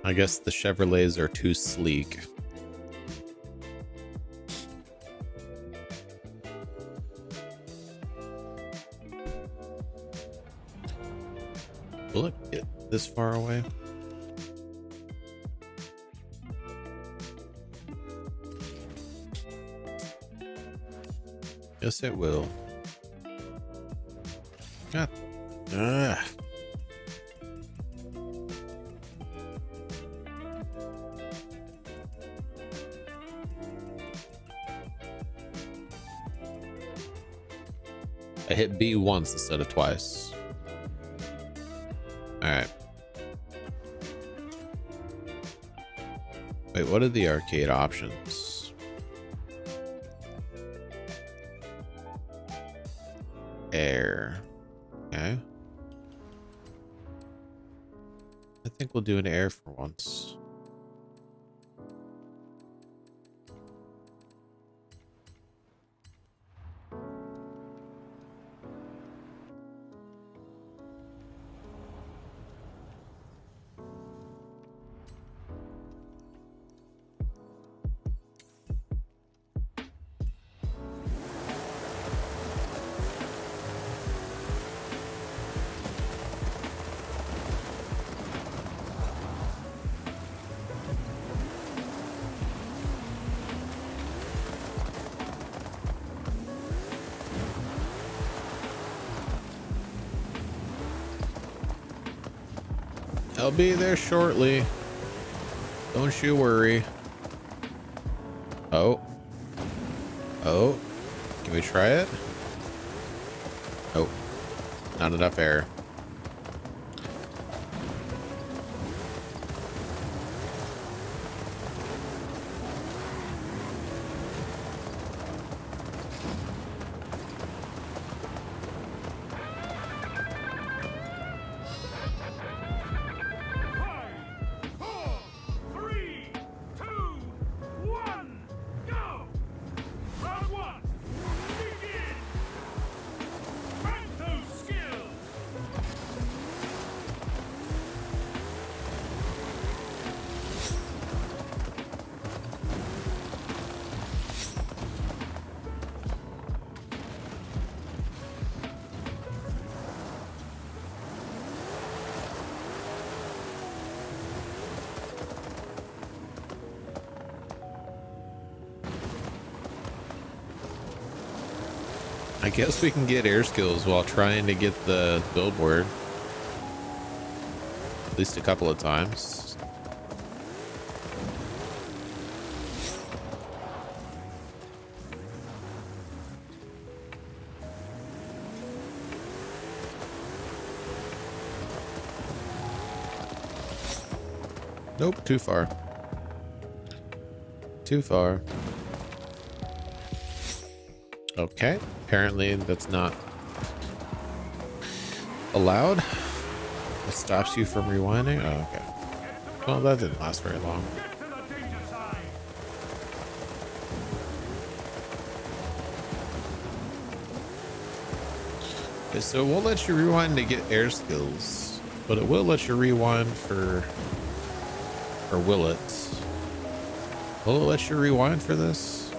I guess the Chevrolets are too sleek. Will it get this far away? Yes, it will. God. Ugh. I hit B once instead of twice. All right. Wait, what are the arcade options? Air. Okay. I think we'll do an air for once. I'll be there shortly. Don't you worry. Oh. Oh. Can we try it? Oh. Not enough air. I guess we can get air skills while trying to get the billboard. At least a couple of times. Nope, too far. Too far. Okay, apparently that's not allowed. It stops you from rewinding. Oh, okay. Well, that didn't last very long. Okay, so it won't let you rewind to get air skills, but it will let you rewind for, or will it? Will it let you rewind for this?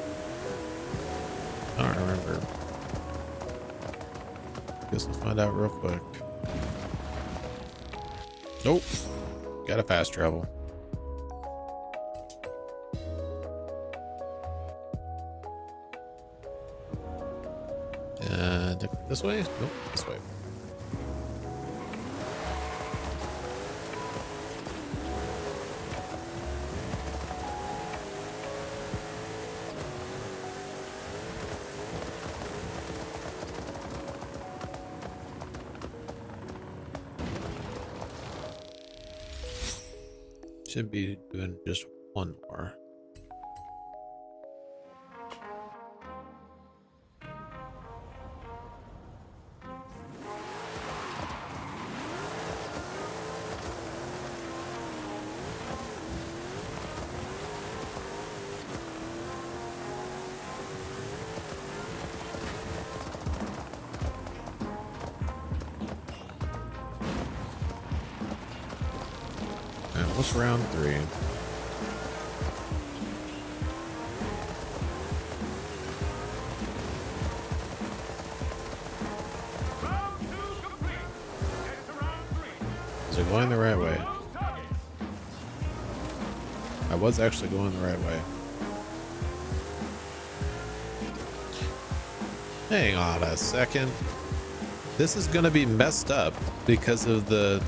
I don't remember. Guess we'll find out real quick. Nope. Gotta fast travel. This way? Nope, this way. Should be doing just one more. almost round 3. So going the right way. I was actually going the right way. Hang on a second. This is gonna be messed up because of the...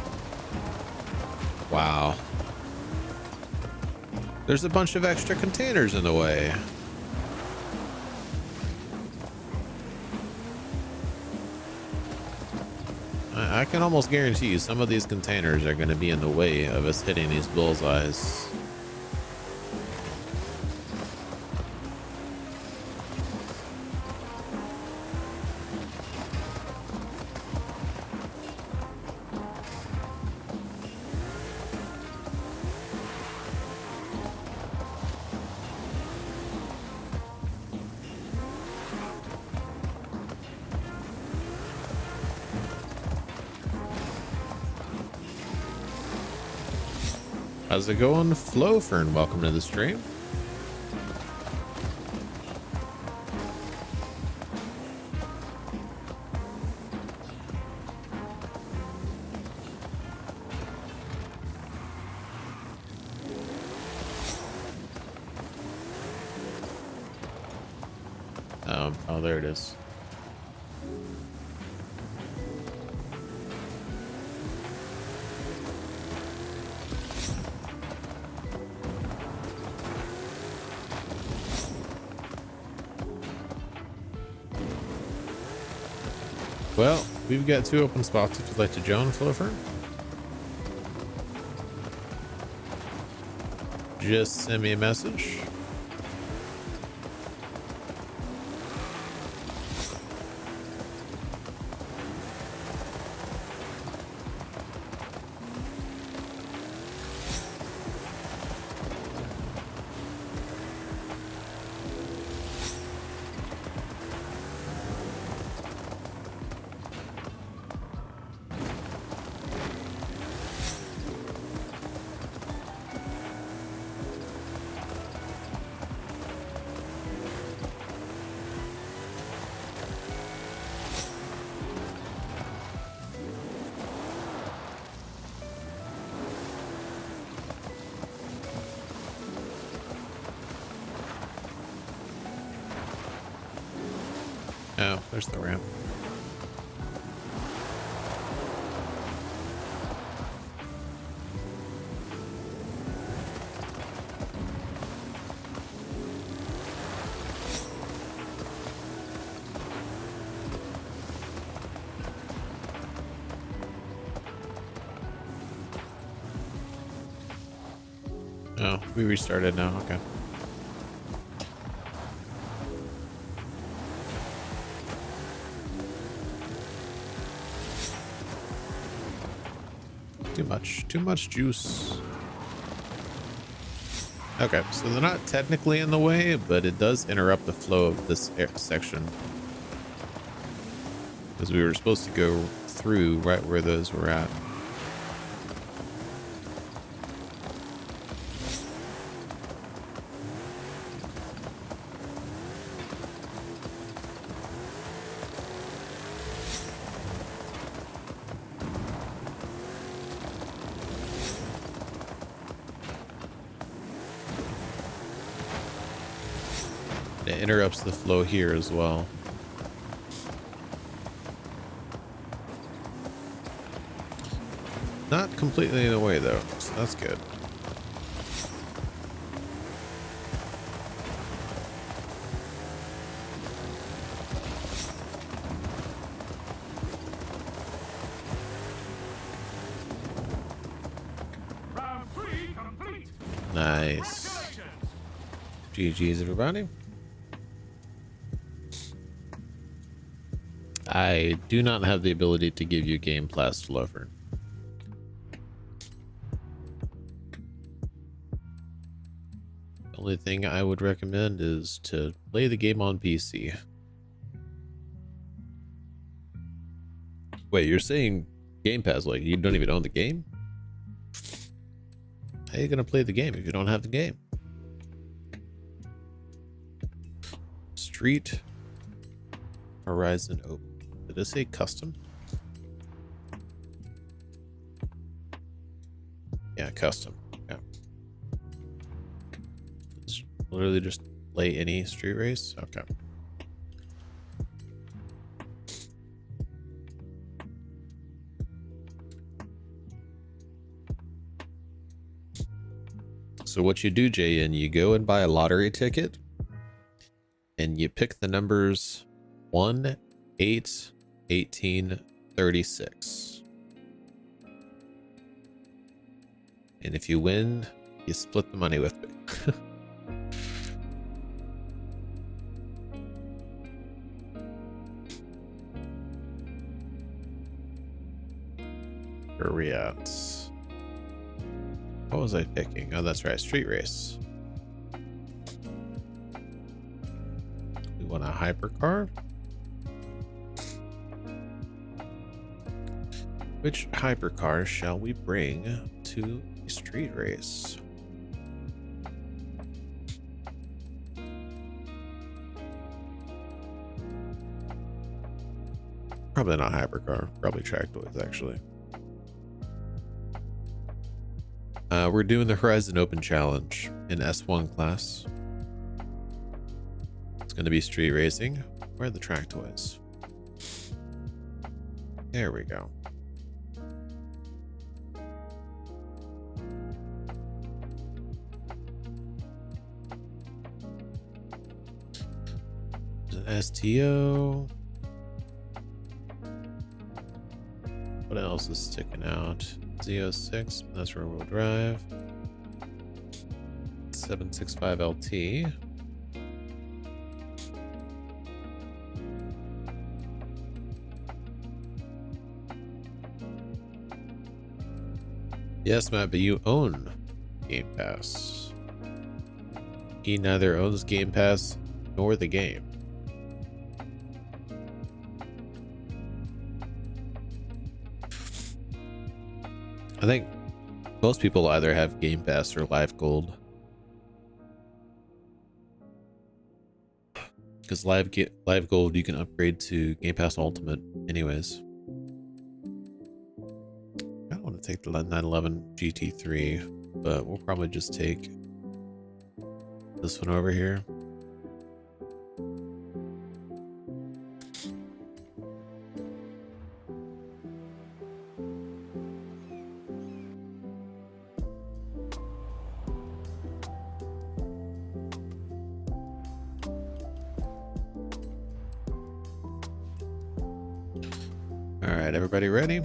Wow. There's a bunch of extra containers in the way. I can almost guarantee you some of these containers are going to be in the way of us hitting these bullseyes. How's it going, Flowfern? Welcome to the stream. Oh, there it is. Well, we've got 2 open spots if you'd like to join, Flowfern. Just send me a message. Oh, there's the ramp. Oh, we restarted now. Okay. Too much juice. Okay, so they're not technically in the way, but it does interrupt the flow of this section. Because we were supposed to go through right where those were at. It interrupts the flow here as well. Not completely in the way though, so that's good. Round 3 complete. Nice. GG's everybody. I do not have the ability to give you Game Pass, Flowfern. The only thing I would recommend is to play the game on PC. Wait, you're saying Game Pass, like you don't even own the game? How are you gonna play the game if you don't have the game? Street Horizon Open. Did it say custom? Yeah, custom. Yeah. It's literally just play any street race. Okay. So what you do, Jay, you go and buy a lottery ticket and you pick the numbers 1, 8, 18, 36. And if you win, you split the money with me. Where are we at? What was I picking? Oh, that's right. Street race. We want a hypercar. Which hypercar shall we bring to a street race? Probably not hypercar. Probably track toys, actually. We're doing the Horizon Open Challenge in S1 class. It's going to be street racing. Where are the track toys? There we go. There's an STO. What else is sticking out? Z06, that's rear wheel drive. 765 LT. Yes, Matt, but you own Game Pass. He neither owns Game Pass nor the game. I think most people either have Game Pass or Live Gold. Because Live Gold you can upgrade to Game Pass Ultimate anyways. I don't want to take the 911 GT3, but we'll probably just take this one over here. All right, everybody ready?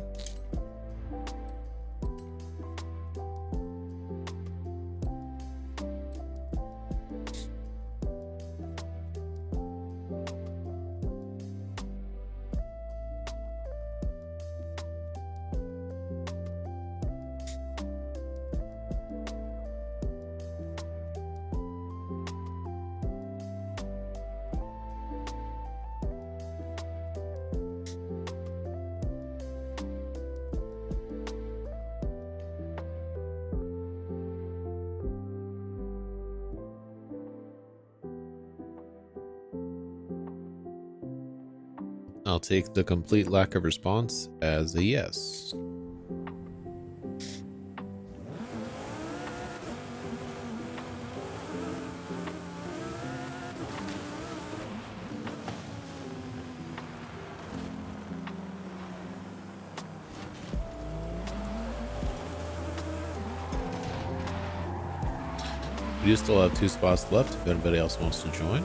I'll take the complete lack of response as a yes. We do still have 2 spots left if anybody else wants to join.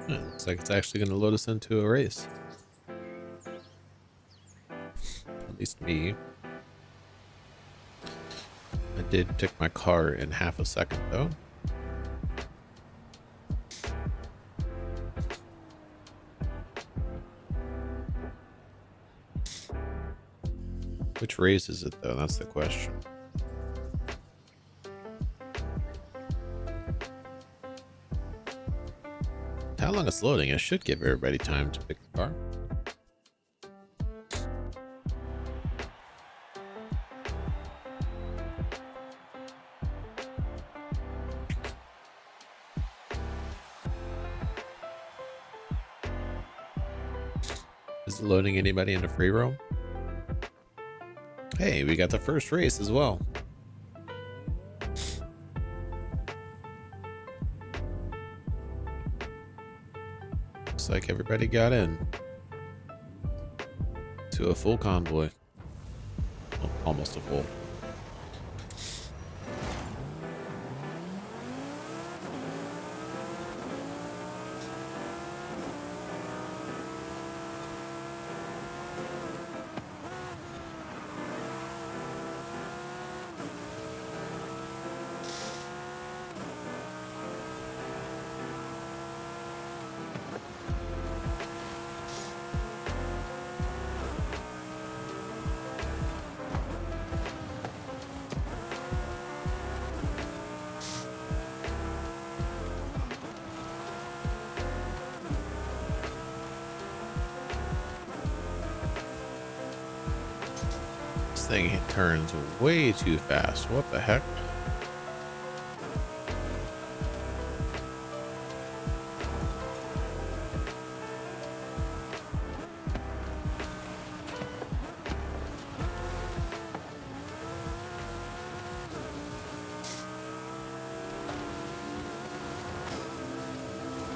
Looks like it's actually going to load us into a race. least me. I did take my car in half a second though. Which race is it though? That's the question. How long it's loading? I should give everybody time to pick the car. Is it loading anybody into free roam? Hey, we got the first race as well. Looks like everybody got in to a full convoy. Well, almost a full. This thing turns way too fast. What the heck?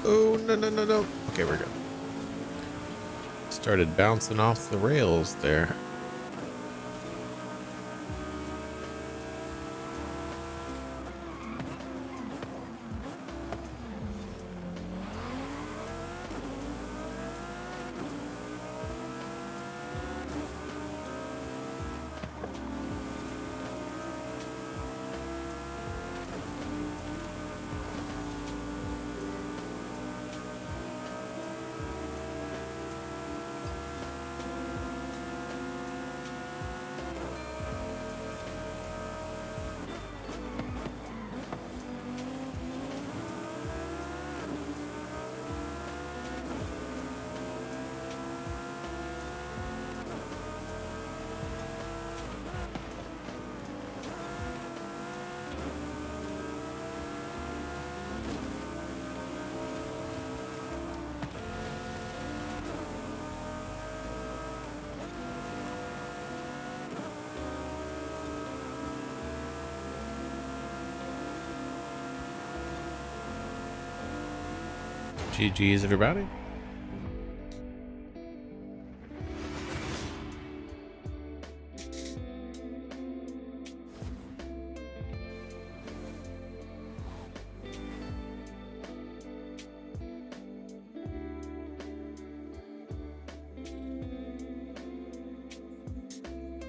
Oh, no, no, no, no. Okay, we're good. Started bouncing off the rails there. GG's, everybody.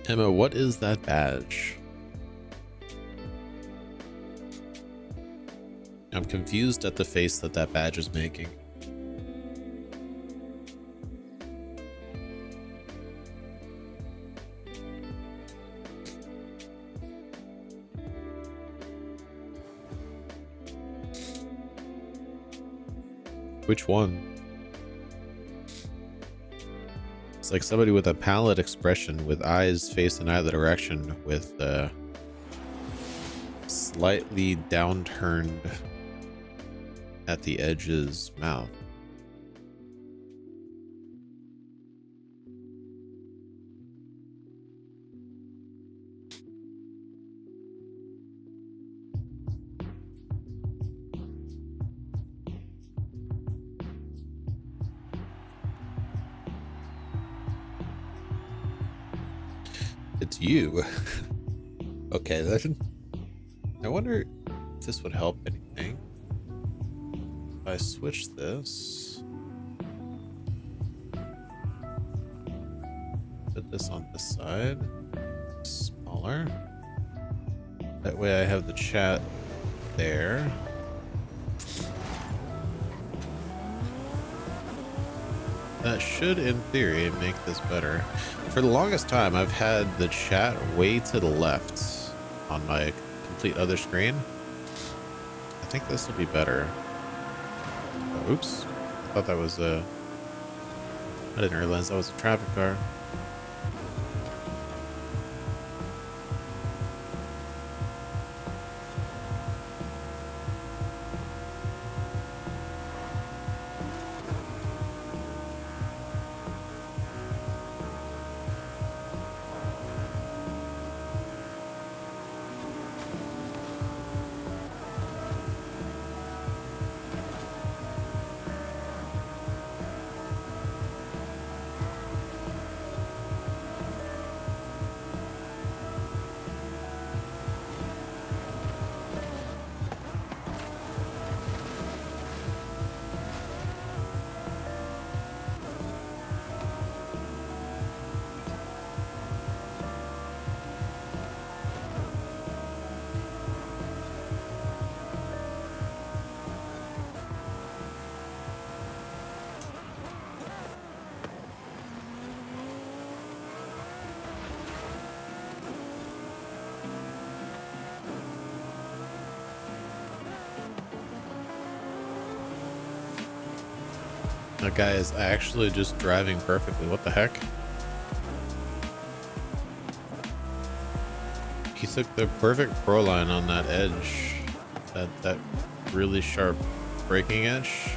Emma, what is that badge? I'm confused at the face that that badge is making. Which one? It's like somebody with a pallid expression with eyes faced in either direction with slightly downturned at the edges mouth. It's you. Okay, then. I wonder if this would help anything. If I switch this to put this on this side. Smaller. That way I have the chat there. That should, in theory, make this better. For the longest time, I've had the chat way to the left on my complete other screen. I think this will be better. Oh, oops. I thought that was a... I didn't realize that was a traffic car. That guy is actually just driving perfectly. What the heck? He took the perfect pro line on that edge. That really sharp braking edge.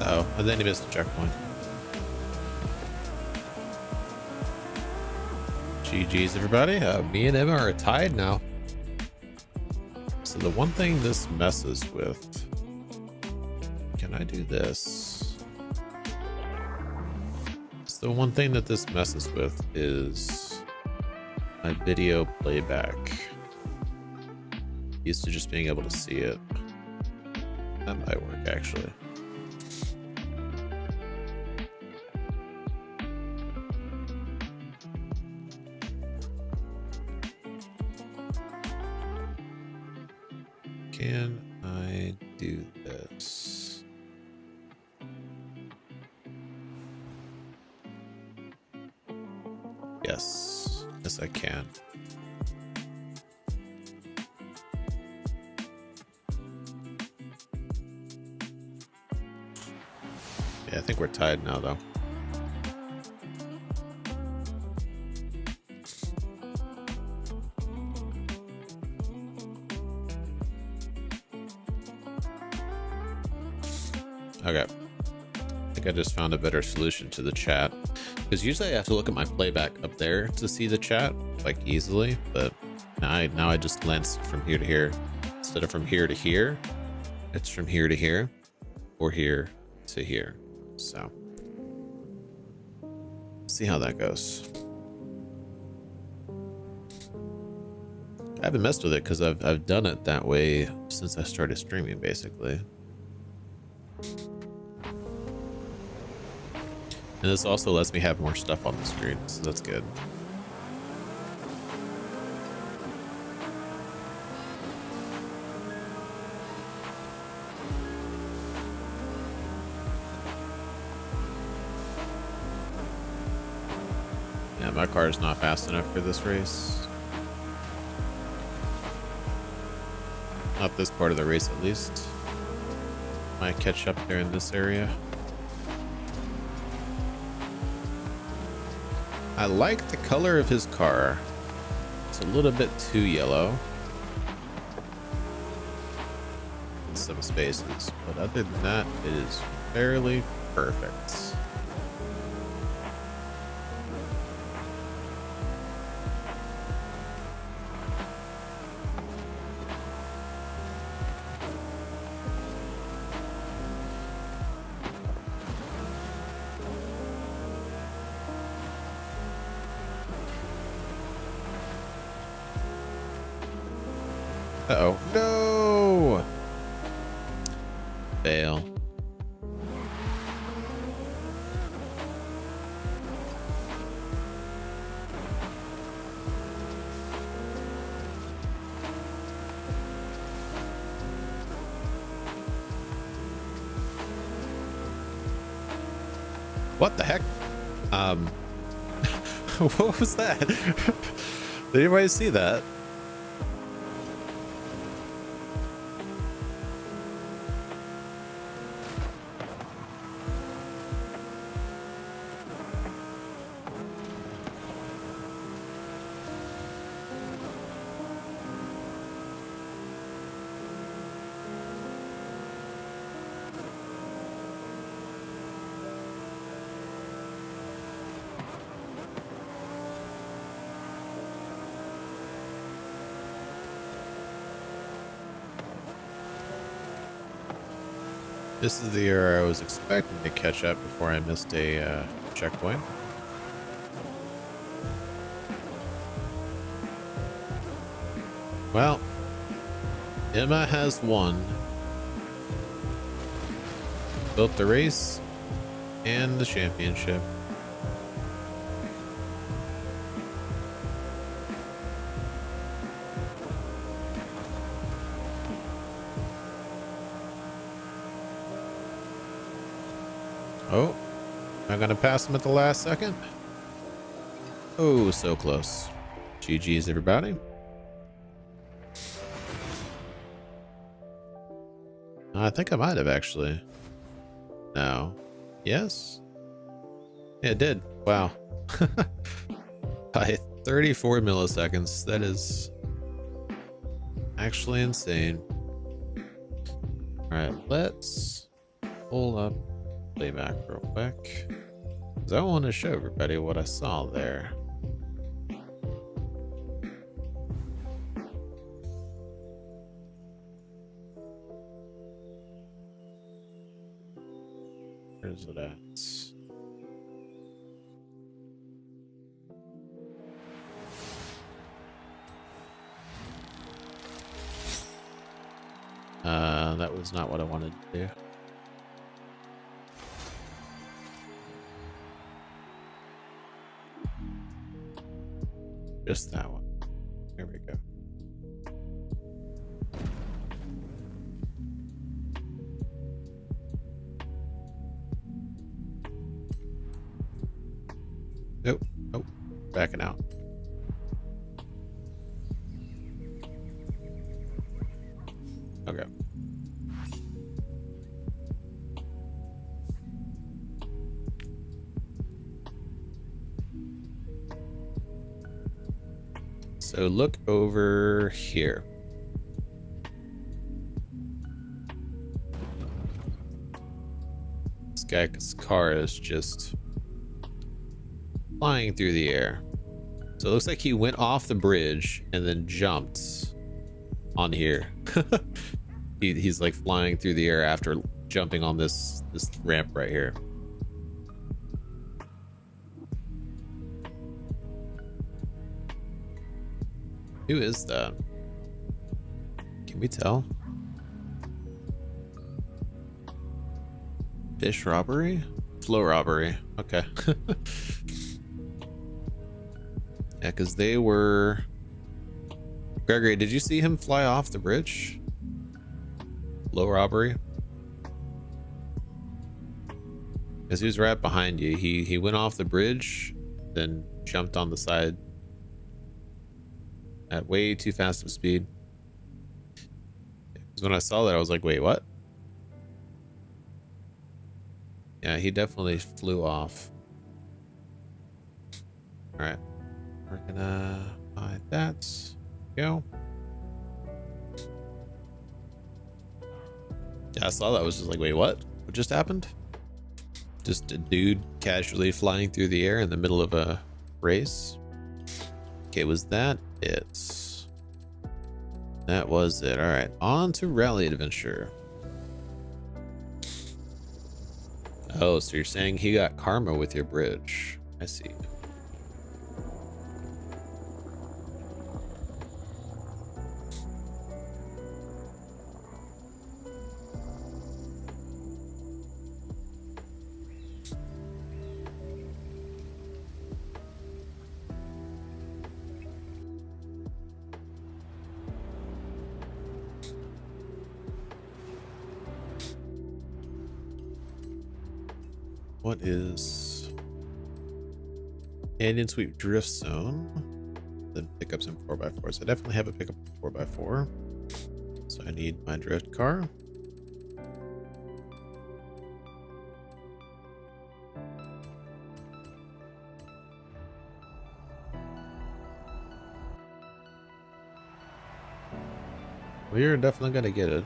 Oh, and then he missed a checkpoint. GG's everybody. Me and Emma are tied now. So the one thing this messes with, can I do this? So the one thing that this messes with is my video playback. Used to just being able to see it. That might work actually. Can I do this? Yes. Yes, I can. Yeah, I think we're tied now, though. Okay. I think I just found a better solution to the chat. Because usually I have to look at my playback up there to see the chat, like easily. But now I just glance from here to here. Instead of from here to here, it's from here to here. Or here to here. So, see how that goes. I haven't messed with it because I've done it that way since I started streaming, basically. And this also lets me have more stuff on the screen, so that's good. Yeah, my car is not fast enough for this race. Not this part of the race, at least. Might catch up there in this area. I like the color of his car. It's a little bit too yellow in some spaces, but other than that, it is fairly perfect. Uh-oh. No! Fail. What the heck? What was that? Did anybody see that? This is the year I was expecting to catch up before I missed a checkpoint. Well, Emma has won both the race and the championship. Oh, am I gonna pass him at the last second? Oh, so close. GG's, everybody. I think I might have actually. No. Yes? Yeah, it did. Wow. By 34 milliseconds. That is actually insane. Alright, let's pull up playback real quick, because I want to show everybody what I saw there. Where's it at? That was not what I wanted to do. Just that one. There we go. Nope. Nope. Backing out. Okay. So look over here. This guy's car is just flying through the air. So it looks like he went off the bridge and then jumped on here. He's like flying through the air after jumping on this ramp right here. Who is that? Can we tell? Fish robbery? Flow robbery. Okay. Yeah, because they were... Gregory, did you see him fly off the bridge? Flow robbery? Because he was right behind you. He went off the bridge, then jumped on the side at way too fast of speed. Because when I saw that, I was like, wait, what? Yeah, he definitely flew off. All right, we're gonna find that. Go. Yeah, I saw that. I was just like, wait, what? What just happened? Just a dude casually flying through the air in the middle of a race. Okay, was that it? That was it. All right, on to Rally Adventure. Oh, so you're saying he got karma with your bridge. I see. What is Canyon Sweep Drift Zone? Then pick up some 4x4s. I definitely have a pickup 4x4. So I need my drift car. We're definitely gonna get it.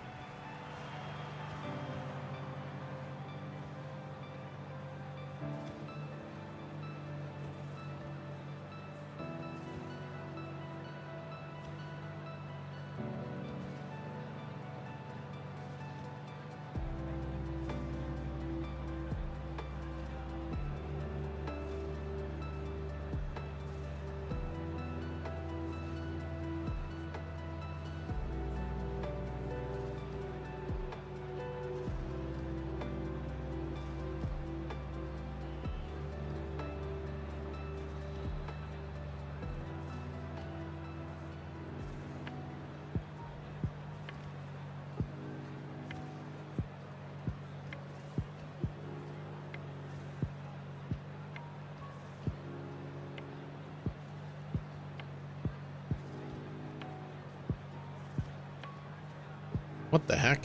What the heck?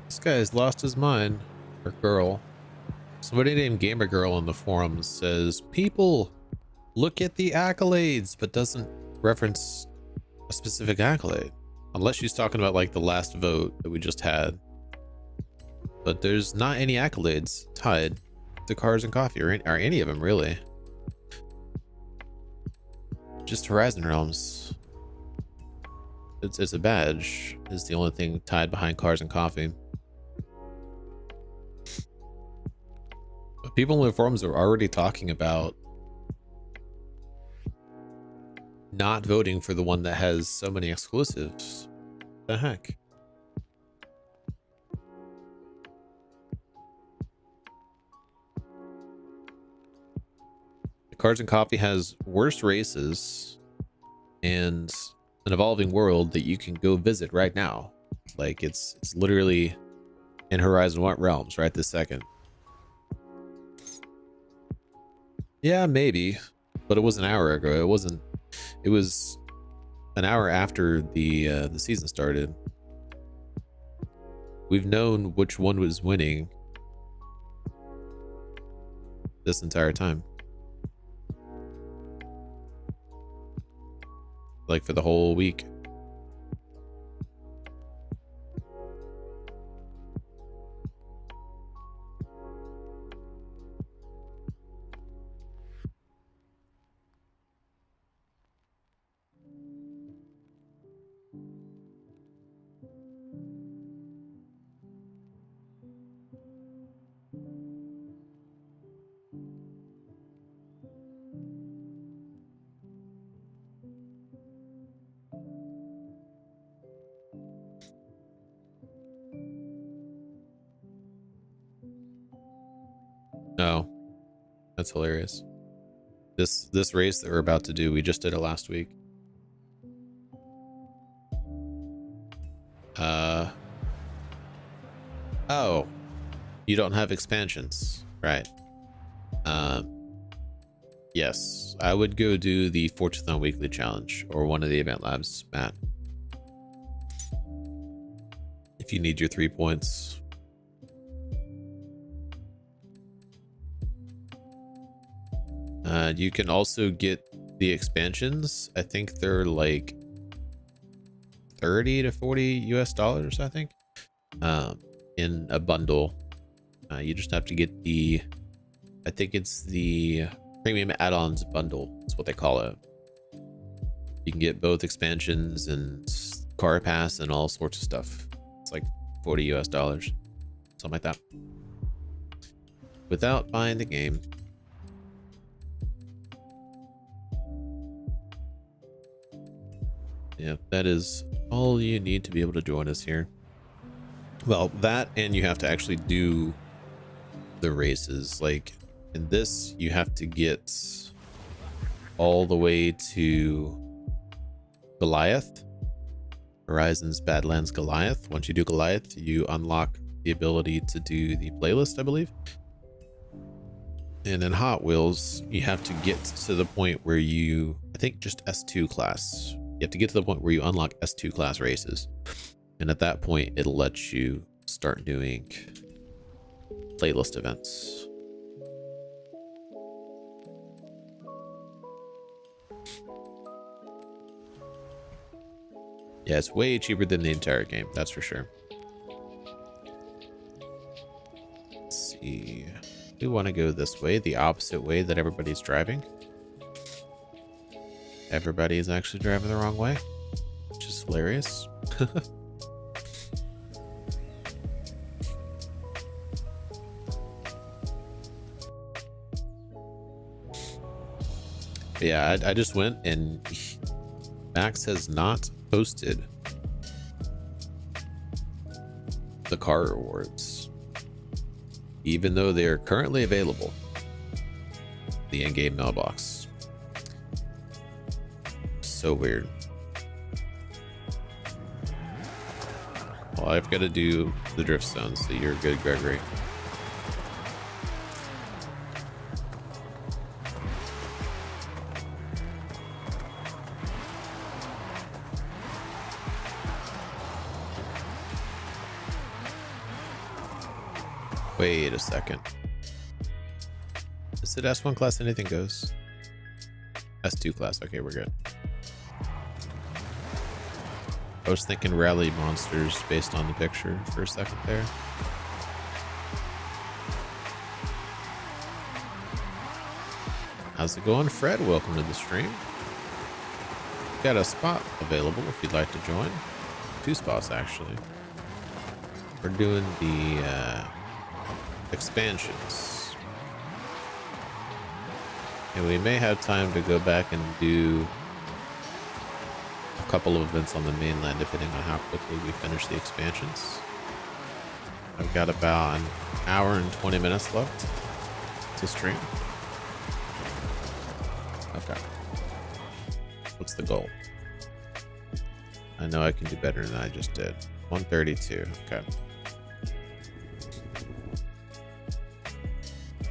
This guy has lost his mind. Or girl. Somebody named Gamer Girl on the forums says, people look at the accolades, but doesn't reference a specific accolade. Unless she's talking about like the last vote that we just had. But there's not any accolades tied to Cars and Coffee or any of them really. Just Horizon Realms. It's a badge. Is the only thing tied behind Cars and Coffee. But people in the forums are already talking about not voting for the one that has so many exclusives. The heck? Cars and Coffee has worse races and an evolving world that you can go visit right now. Like it's literally in Horizon Realms right this second. Yeah, maybe, but it was an hour ago. It wasn't. It was an hour after the season started. We've known which one was winning this entire time. Like for the whole week. Oh, that's hilarious. This race that we're about to do, we just did it last week. Oh, you don't have expansions, right? Yes, I would go do the Fortunathon Weekly Challenge or one of the event labs, Matt. If you need your 3 points. You can also get the expansions. I think they're like 30 to 40 US dollars, I think, in a bundle. You just have to get the, I think it's the premium add-ons bundle. That's what they call it. You can get both expansions and car pass and all sorts of stuff. It's like 40 US dollars, something like that, without buying the game. Yeah, that is all you need to be able to join us here. Well, that, and you have to actually do the races. Like in this, you have to get all the way to Goliath, Horizon's Badlands Goliath. Once you do Goliath, you unlock the ability to do the playlist, I believe. And in Hot Wheels, you have to get to the point where you, I think just S2 class. You have to get to the point where you unlock S2 class races. And at that point, it'll let you start doing playlist events. Yeah, it's way cheaper than the entire game, that's for sure. Let's see. We want to go this way, the opposite way that everybody's driving. Everybody is actually driving the wrong way, which is hilarious. Yeah, I just went and Max has not posted the car rewards, even though they are currently available. The in-game mailbox. So weird. Well, I've got to do the drift zone, so you're good, Gregory. Wait a second. Is it S1 class anything goes? S2 class. Okay, we're good. I was thinking rally monsters based on the picture for a second there. How's it going, Fred? Welcome to the stream. Got a spot available if you'd like to join. 2 spots, actually. We're doing the expansions. And we may have time to go back and do a couple of events on the mainland, depending on how quickly we finish the expansions. I've got about an hour and 20 minutes left to stream. Okay. What's the goal? I know I can do better than I just did. 132. Okay.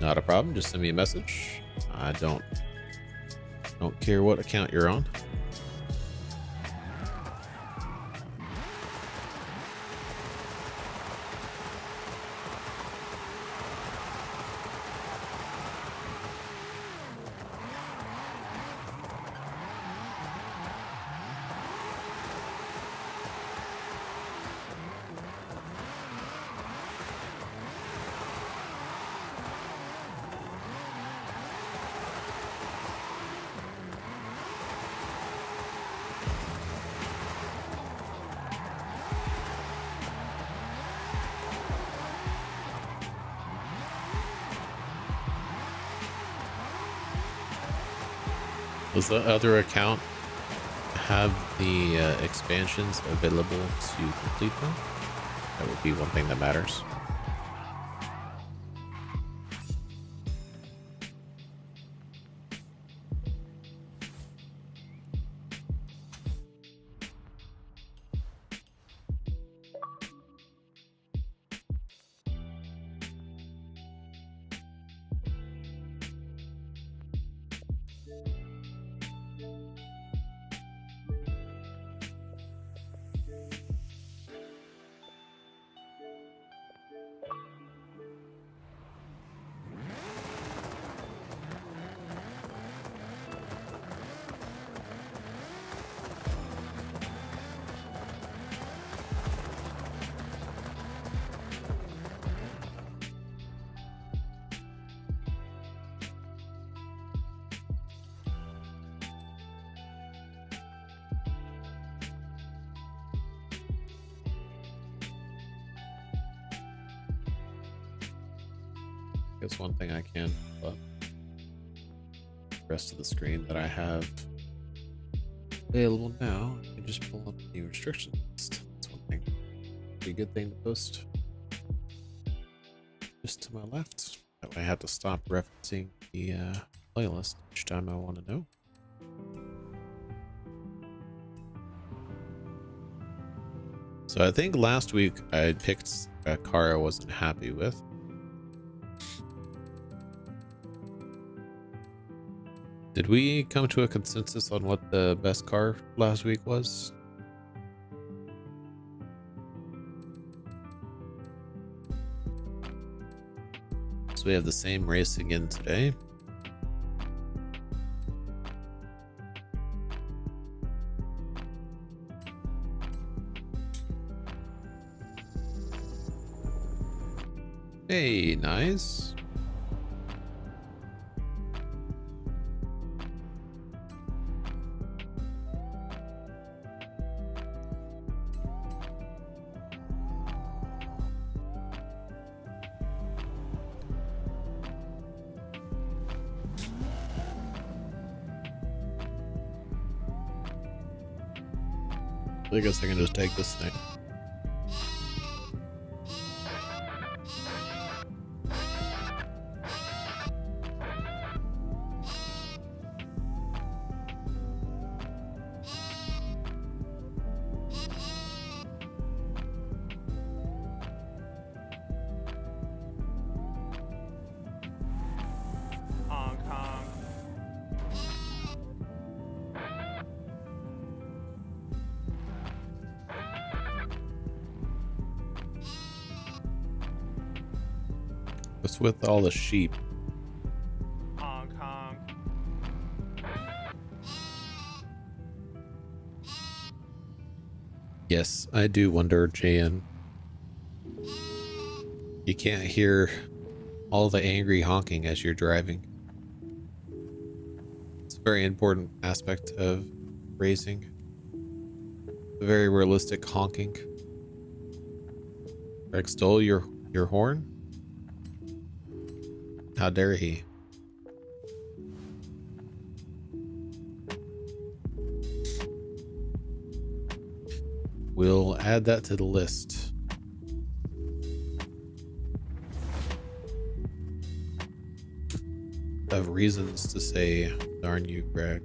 Not a problem. Just send me a message. I don't care what account you're on. Does the other account have the expansions available to complete them? That would be one thing that matters. That's one thing I can pull up. The rest of the screen that I have available now, I can just pull up the restriction list. That's one thing. Be a good thing to post just to my left. That way I have to stop referencing the playlist each time I want to know. So I think last week I picked a car I wasn't happy with. Did we come to a consensus on what the best car last week was? So we have the same race again today. Hey, nice. I guess I can just take this thing. Honk, honk. What's with all the sheep? Honk, honk. Yes, I do wonder, JN. You can't hear all the angry honking as you're driving. It's a very important aspect of racing. A very realistic honking. Greg stole your horn? How dare he? We'll add that to the list. Of reasons to say, darn you, Greg.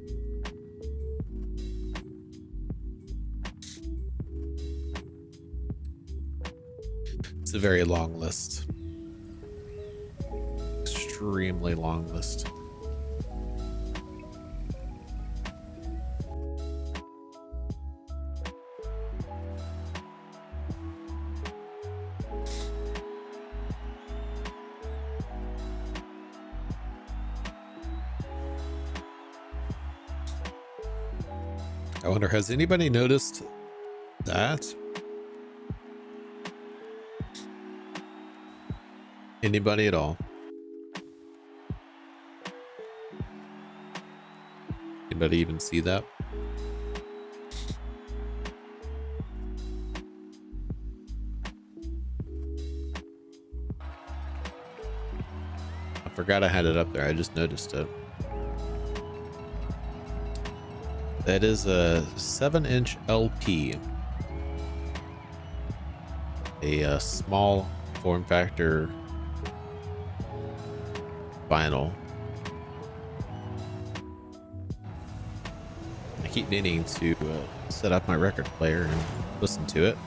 It's a very long list. Extremely long list. I wonder, has anybody noticed that? Anybody at all? Anybody even see that? I forgot I had it up there. I just noticed it. That is a 7-inch LP. A small form factor vinyl. I keep needing to set up my record player and listen to it.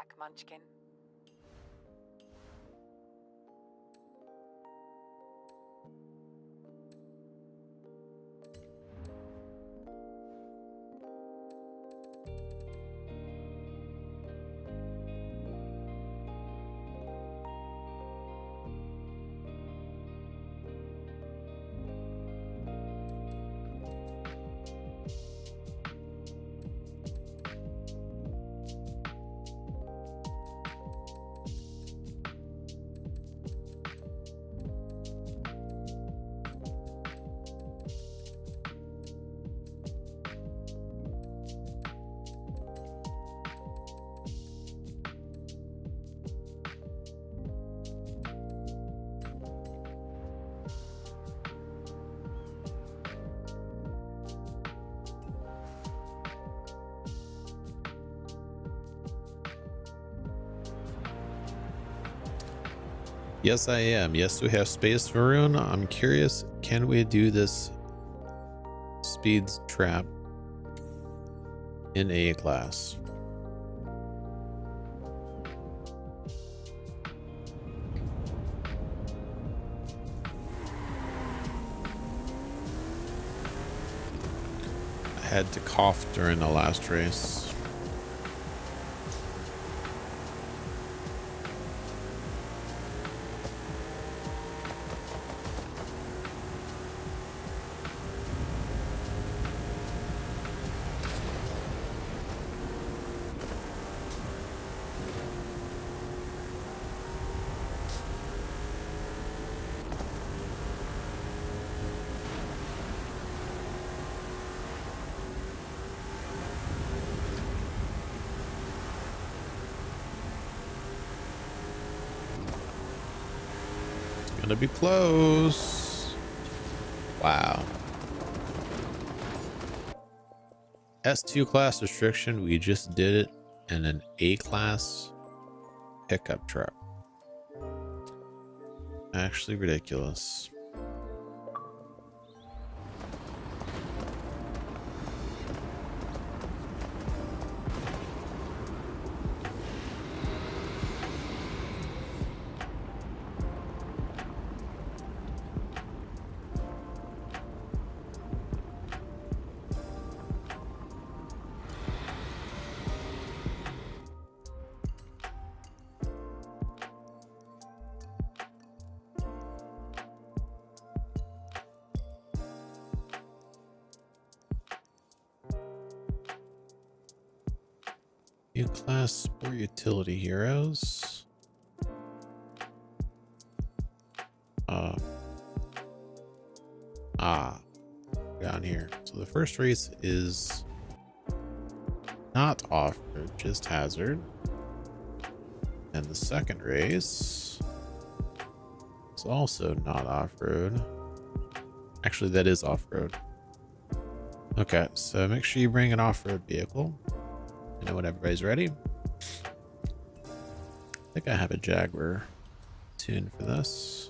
back, Munchkin. Yes, I am. Yes, we have space, Varun. I'm curious, can we do this speeds trap in A class? I had to cough during the last race. Gonna be close. Wow. S2 class restriction, we just did it in an A class pickup truck. Actually ridiculous. New class sport utility heroes. Down here. So the first race is not off-road, just hazard. And the second race is also not off-road. Actually, that is off-road. Okay, so make sure you bring an off-road vehicle. You know when everybody's ready. I think I have a Jaguar tuned for this.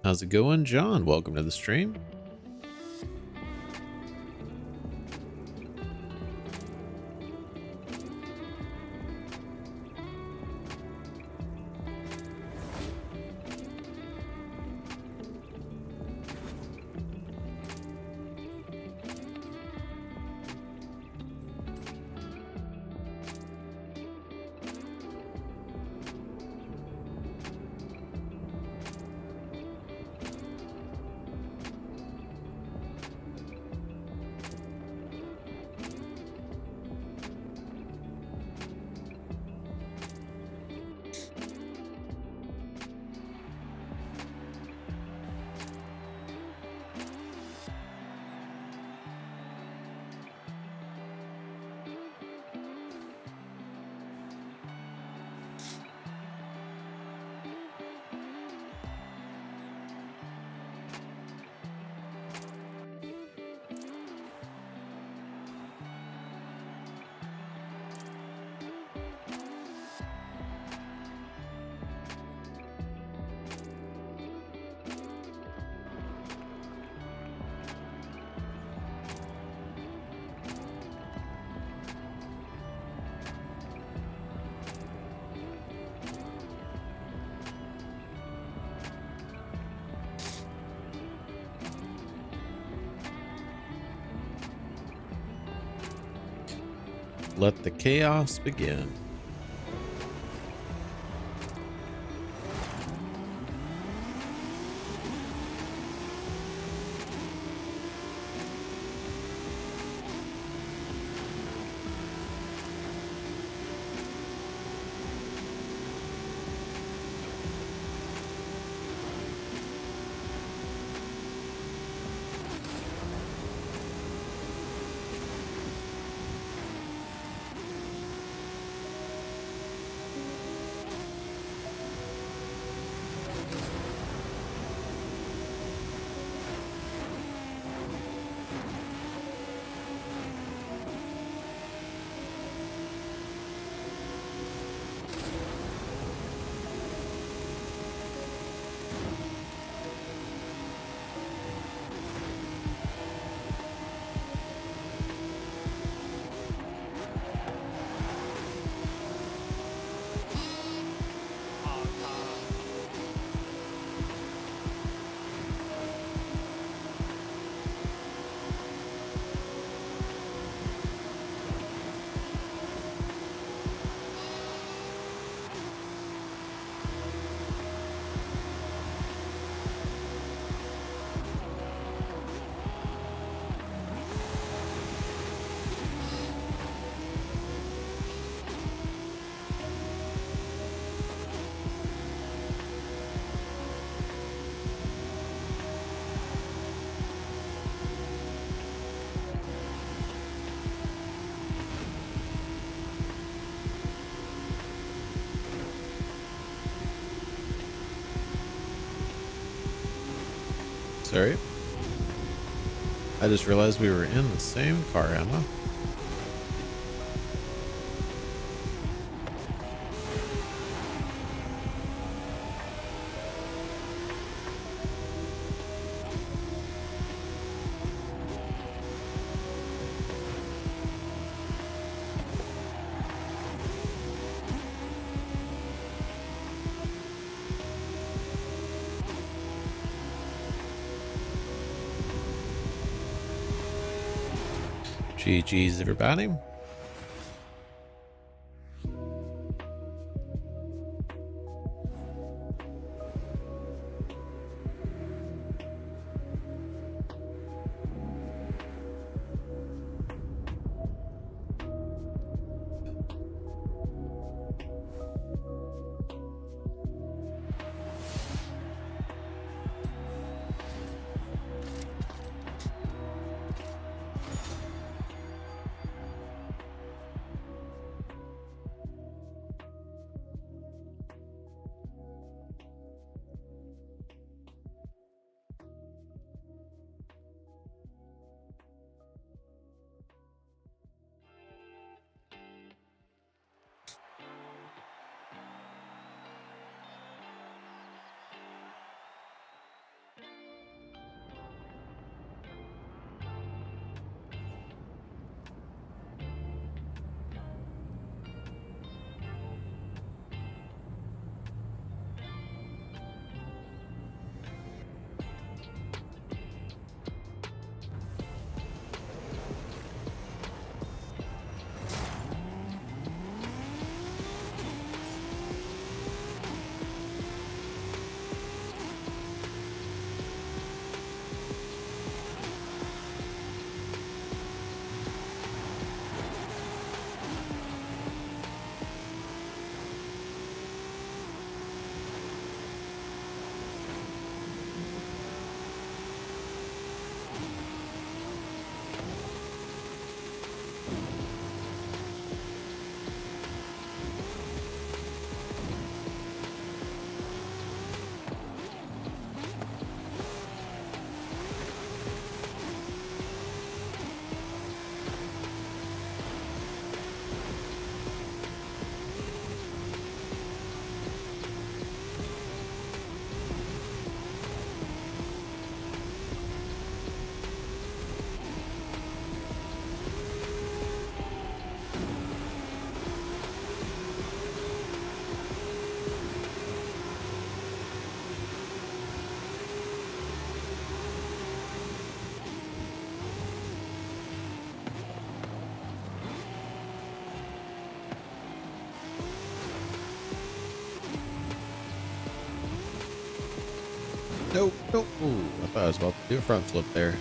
How's it going, John? Welcome to the stream. Let the chaos begin. Honk, honk. Sorry. I just realized we were in the same car, Emma. GG's, everybody. Nope, nope. Ooh, I thought I was about to do a front flip there.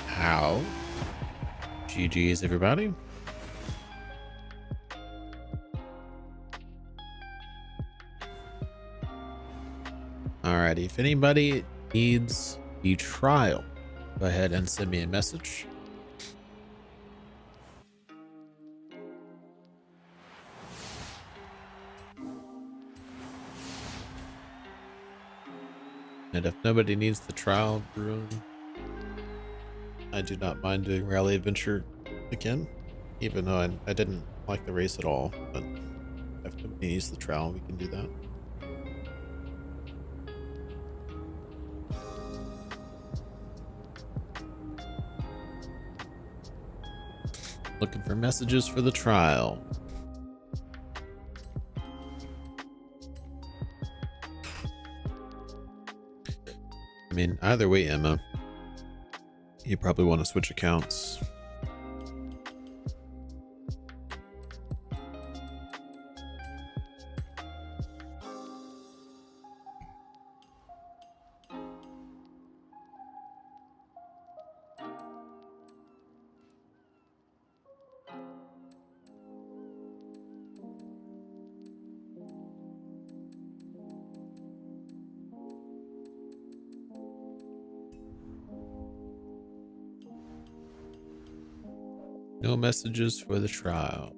How? GG's, everybody. Alrighty, if anybody needs the trial, go ahead and send me a message. And if nobody needs the trial room, I do not mind doing Rally Adventure again, even though I didn't like the race at all. But if nobody needs the trial, we can do that. Looking for messages for the trial. I mean, either way, Emma, you probably want to switch accounts. No messages for the trial.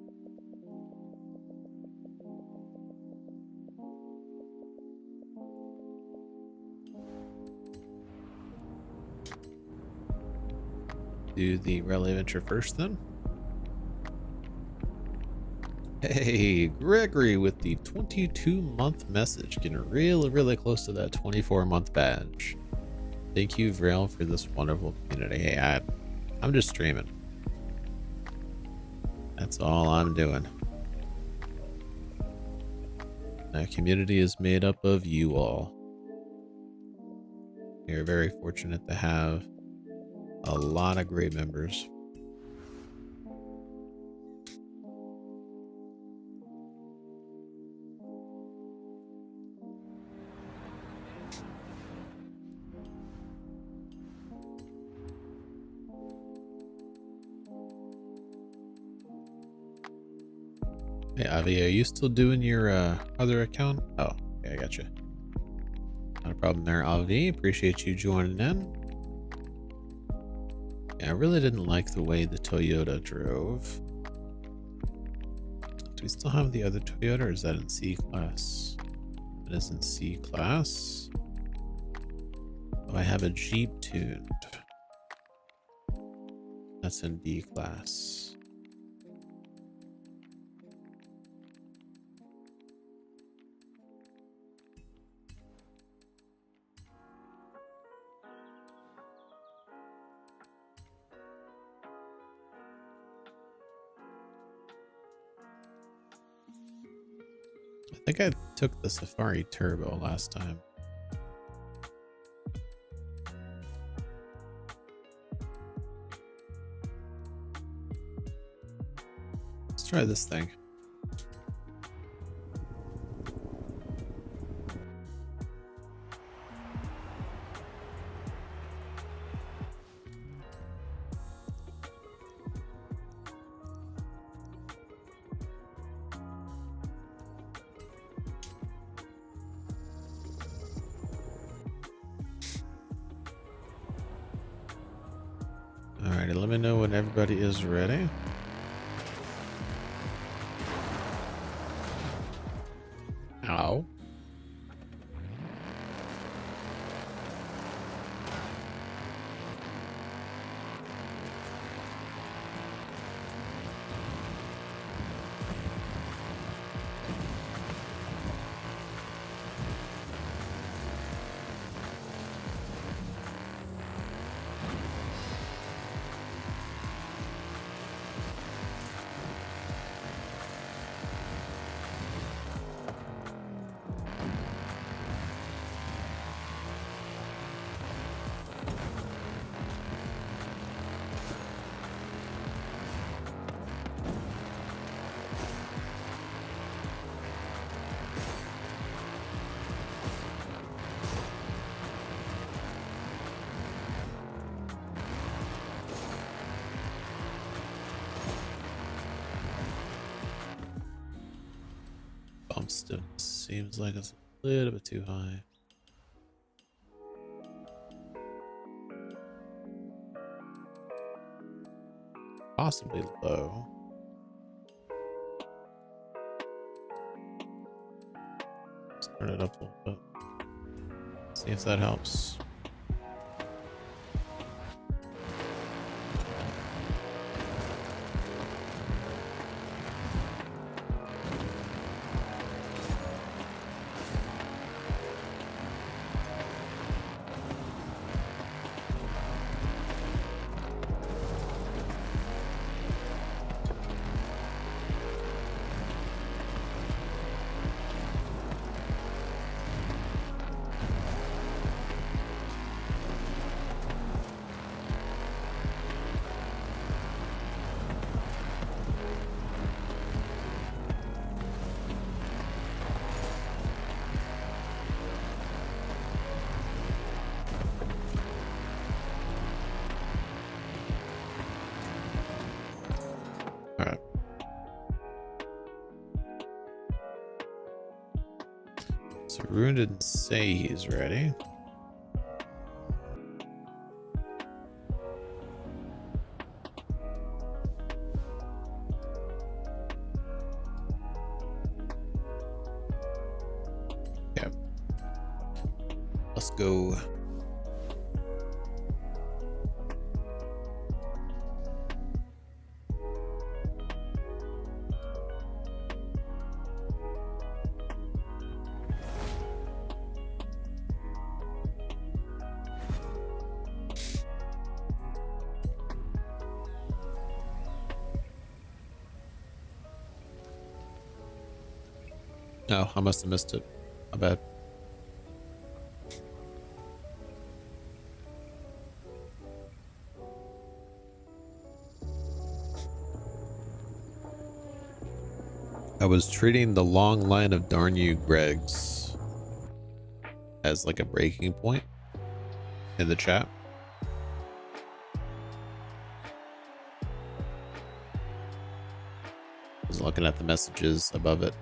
Do the Rally Adventure first then. Hey, Gregory with the 22-month message. Getting really close to that 24-month badge. Thank you, Vrail, for this wonderful community. Hey, I'm just streaming. That's all I'm doing. Our community is made up of you all. We're very fortunate to have a lot of great members. Hey, Avi, are you still doing your other account? Oh, okay, I got you. Not a problem there, Avi. Appreciate you joining in. Yeah, I really didn't like the way the Toyota drove. Do we still have the other Toyota, or is that in C class? It is in C class. Oh, I have a Jeep tuned. That's in D class. I think I took the Safari Turbo last time. try this thing. Alrighty, let me know when everybody is ready. Ow. Bump stiffness seems like it's a little bit too high. Possibly low. Let's turn it up a little bit. See if that helps. So Rune didn't say he's ready. Okay. Let's go. Oh, I must have missed it. My bad. I was treating the long line of darn you Gregs as like a breaking point in the chat. I was looking at the messages above it.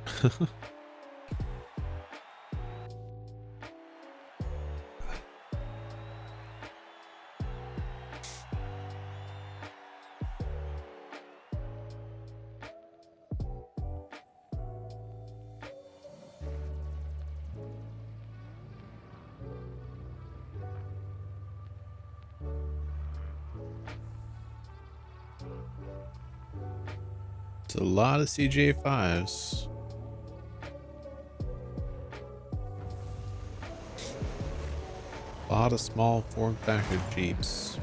It's a lot of CJ5s. A lot of small form factor Jeeps.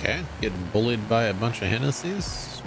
Okay, getting bullied by a bunch of Hennessy's.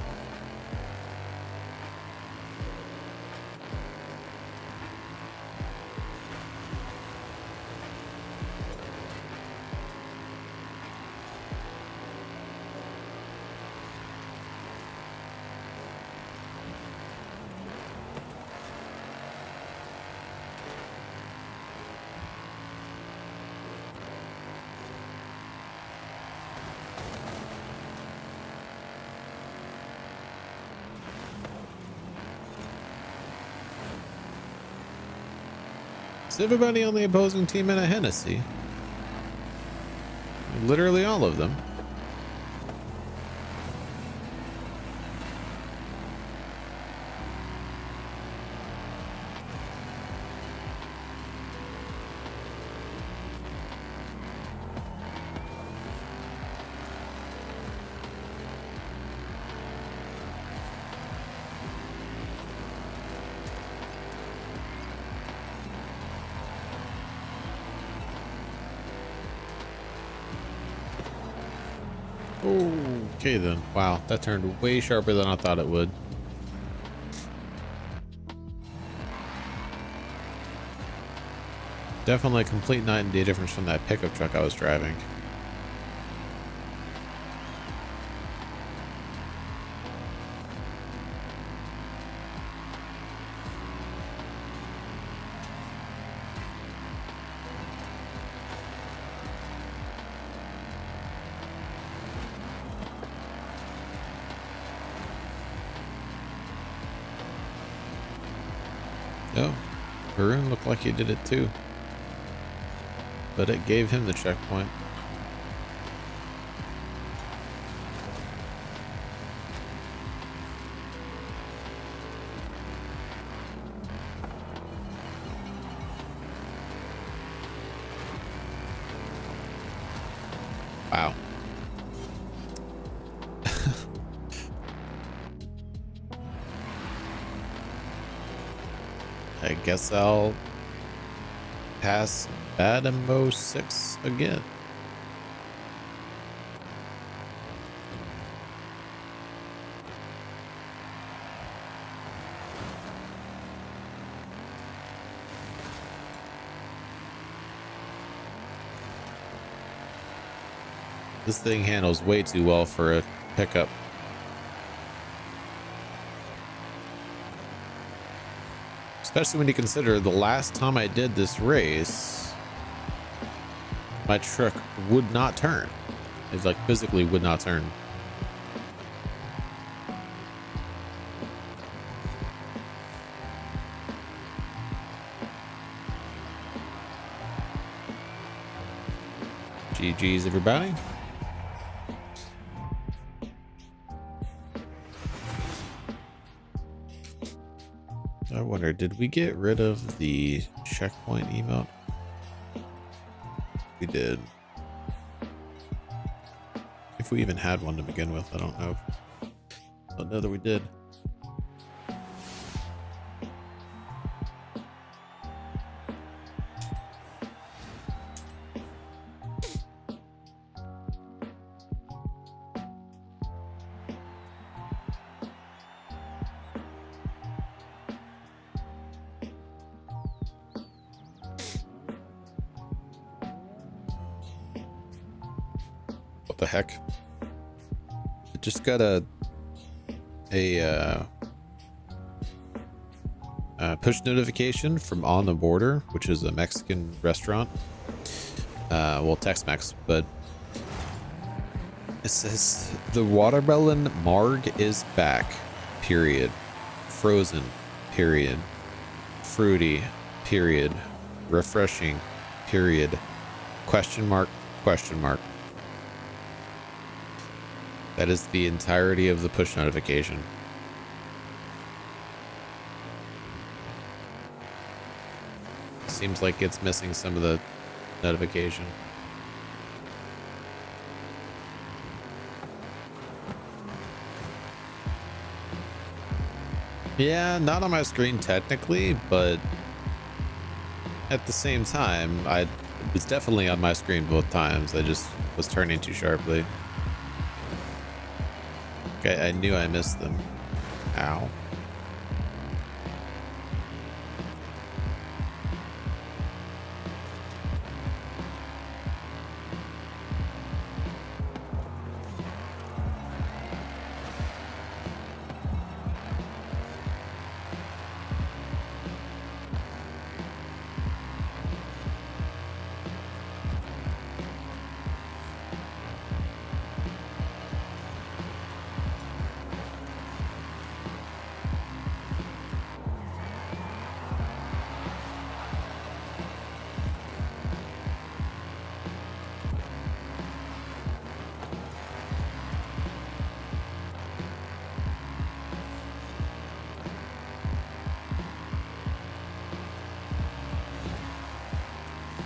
Is everybody on the opposing team in a Hennessy? Literally all of them. Okay then. Wow, that turned way sharper than I thought it would. Definitely a complete night and day difference from that pickup truck I was driving. Oh, Varun looked like he did it too. But it gave him the checkpoint. Wow. I guess I'll pass Adamo 6 again. This thing handles way too well for a pickup. Especially when you consider the last time I did this race, my truck would not turn. It like physically would not turn. GG's everybody. I wonder, did we get rid of the checkpoint emote? We did. If we even had one to begin with, I don't know. Don't know that we did. The heck, it just got a push notification from On the Border, which is a Mexican restaurant, well, Tex-Mex, but it says the watermelon marg is back, period, frozen, period, fruity, period, refreshing, period, question mark, question mark. That is the entirety of the push notification. Seems like it's missing some of the notification. Yeah, not on my screen technically, but at the same time, it was definitely on my screen both times. I just was turning too sharply. Okay, I knew I missed them. Ow.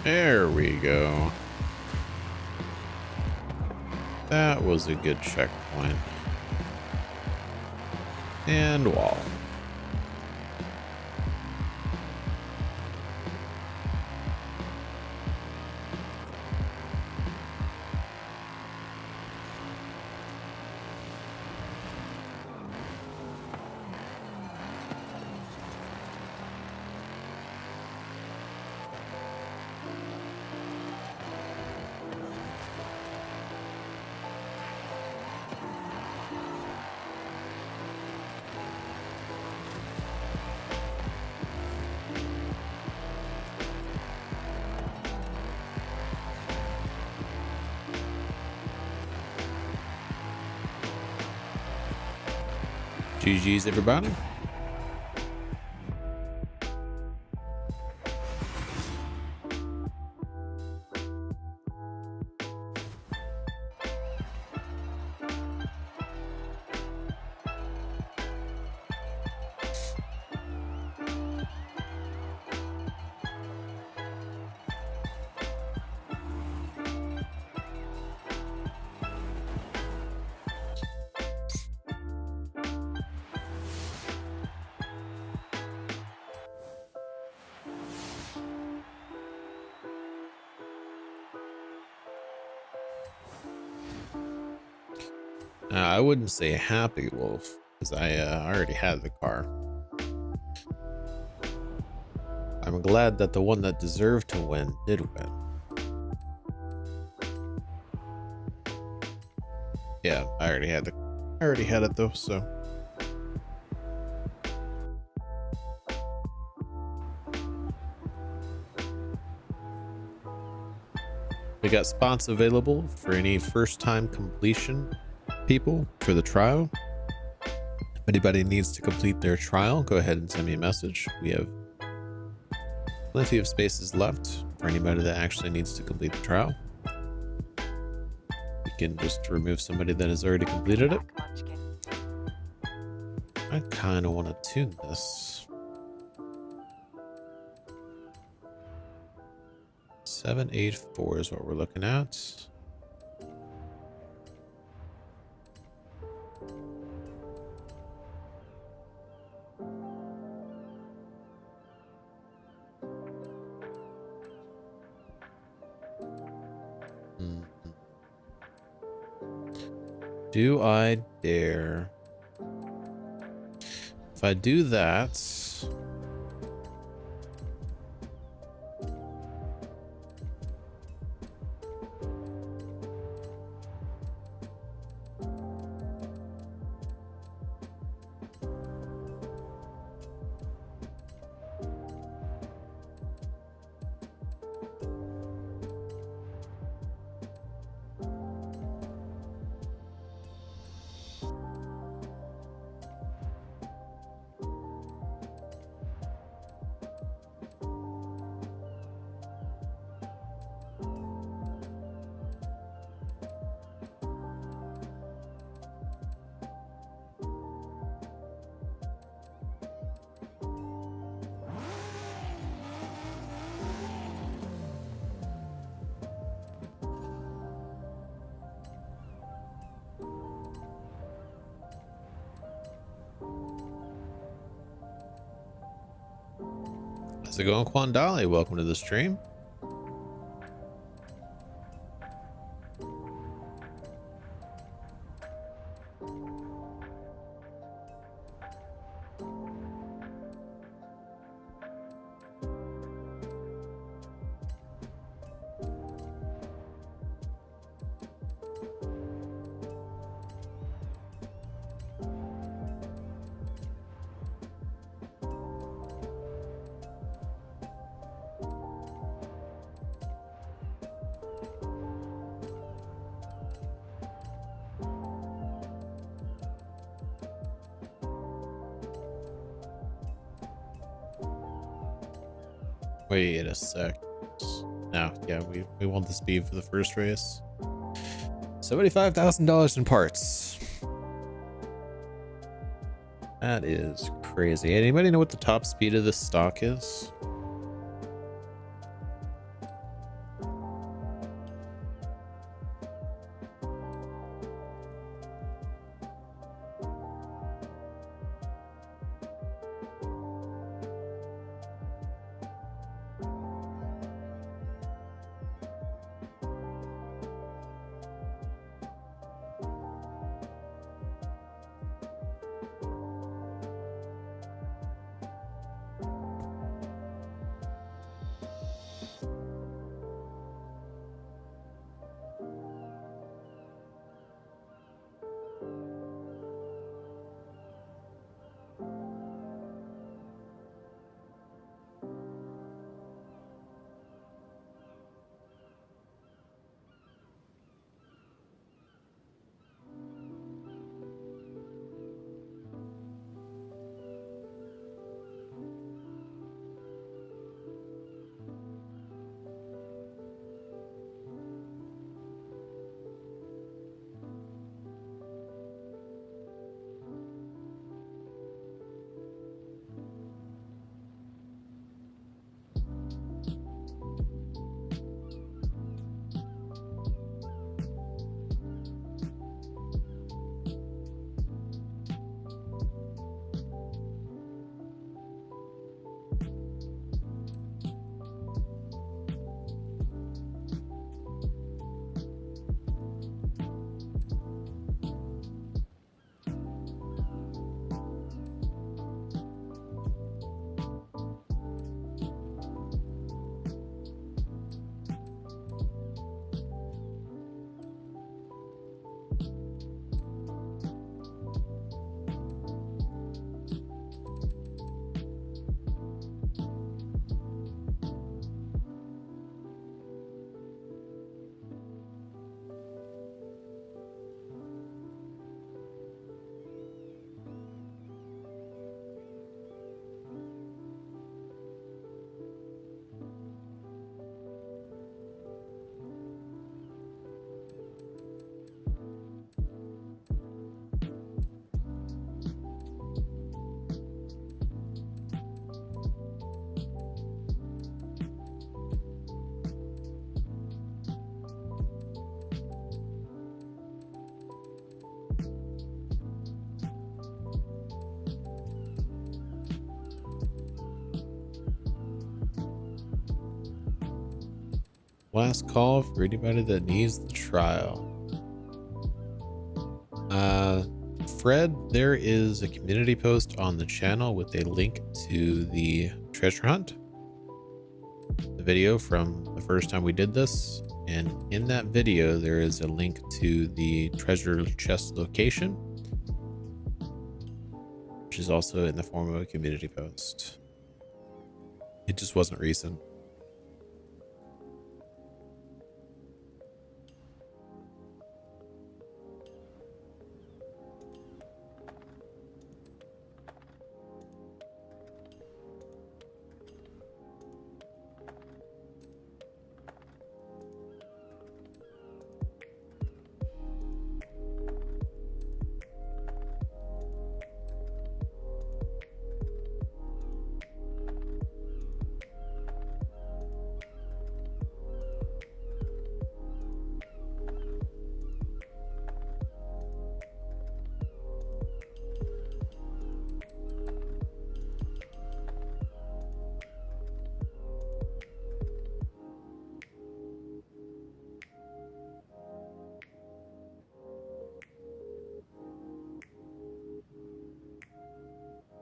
There we go. That was a good checkpoint. And wall. GG's, everybody. I wouldn't say happy wolf because I already had the car. I'm glad that the one that deserved to win did win. Yeah, I already had it though, so. We got spots available for any first time completion people for the trial. If anybody needs to complete their trial, go ahead and send me a message. We have plenty of spaces left for anybody that actually needs to complete the trial. You can just remove somebody that has already completed it. I kind of want to tune this. 784 is what we're looking at. Do I dare? If I do that, how's it going, Quandali? Welcome to the stream. Wait a sec. No, yeah, we want the speed for the first race. $75,000 in parts. That is crazy. Anybody know what the top speed of this stock is? Last call for anybody that needs the trial. Fred, there is a community post on the channel with a link to the treasure hunt, the video from the first time we did this, and in that video there is a link to the treasure chest location, which is also in the form of a community post. It just wasn't recent.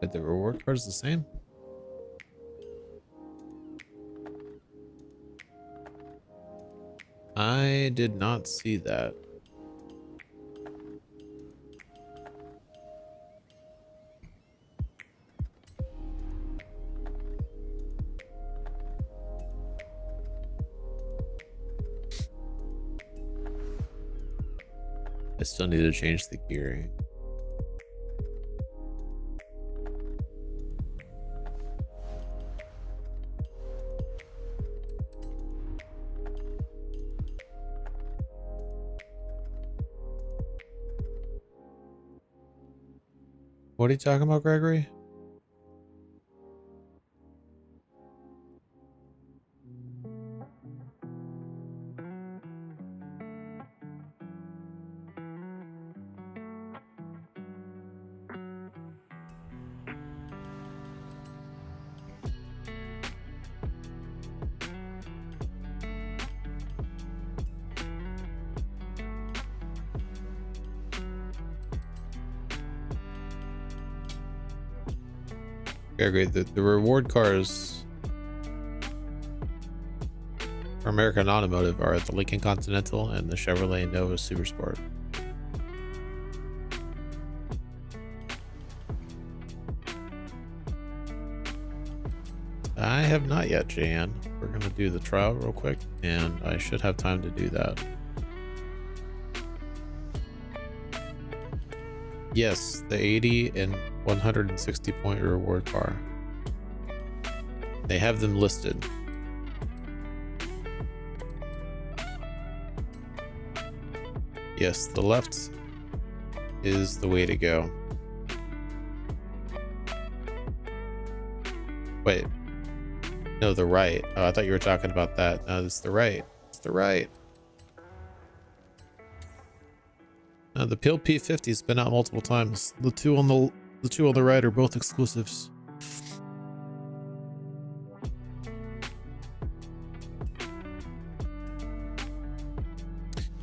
But the reward card is the same. I did not see that. I still need to change the gearing. What are you talking about, Gregory? Gregory, the reward cars for American Automotive are the Lincoln Continental and the Chevrolet Nova Super Sport. I have not yet, Jan. We're going to do the trial real quick, and I should have time to do that. Yes, the 80 and 160 point reward car. They have them listed. Yes, the left is the way to go. Wait. No, the right. Oh, I thought you were talking about that. No, it's the right. It's the right. No, the PIL P50's been out multiple times. The two on the right are both exclusives.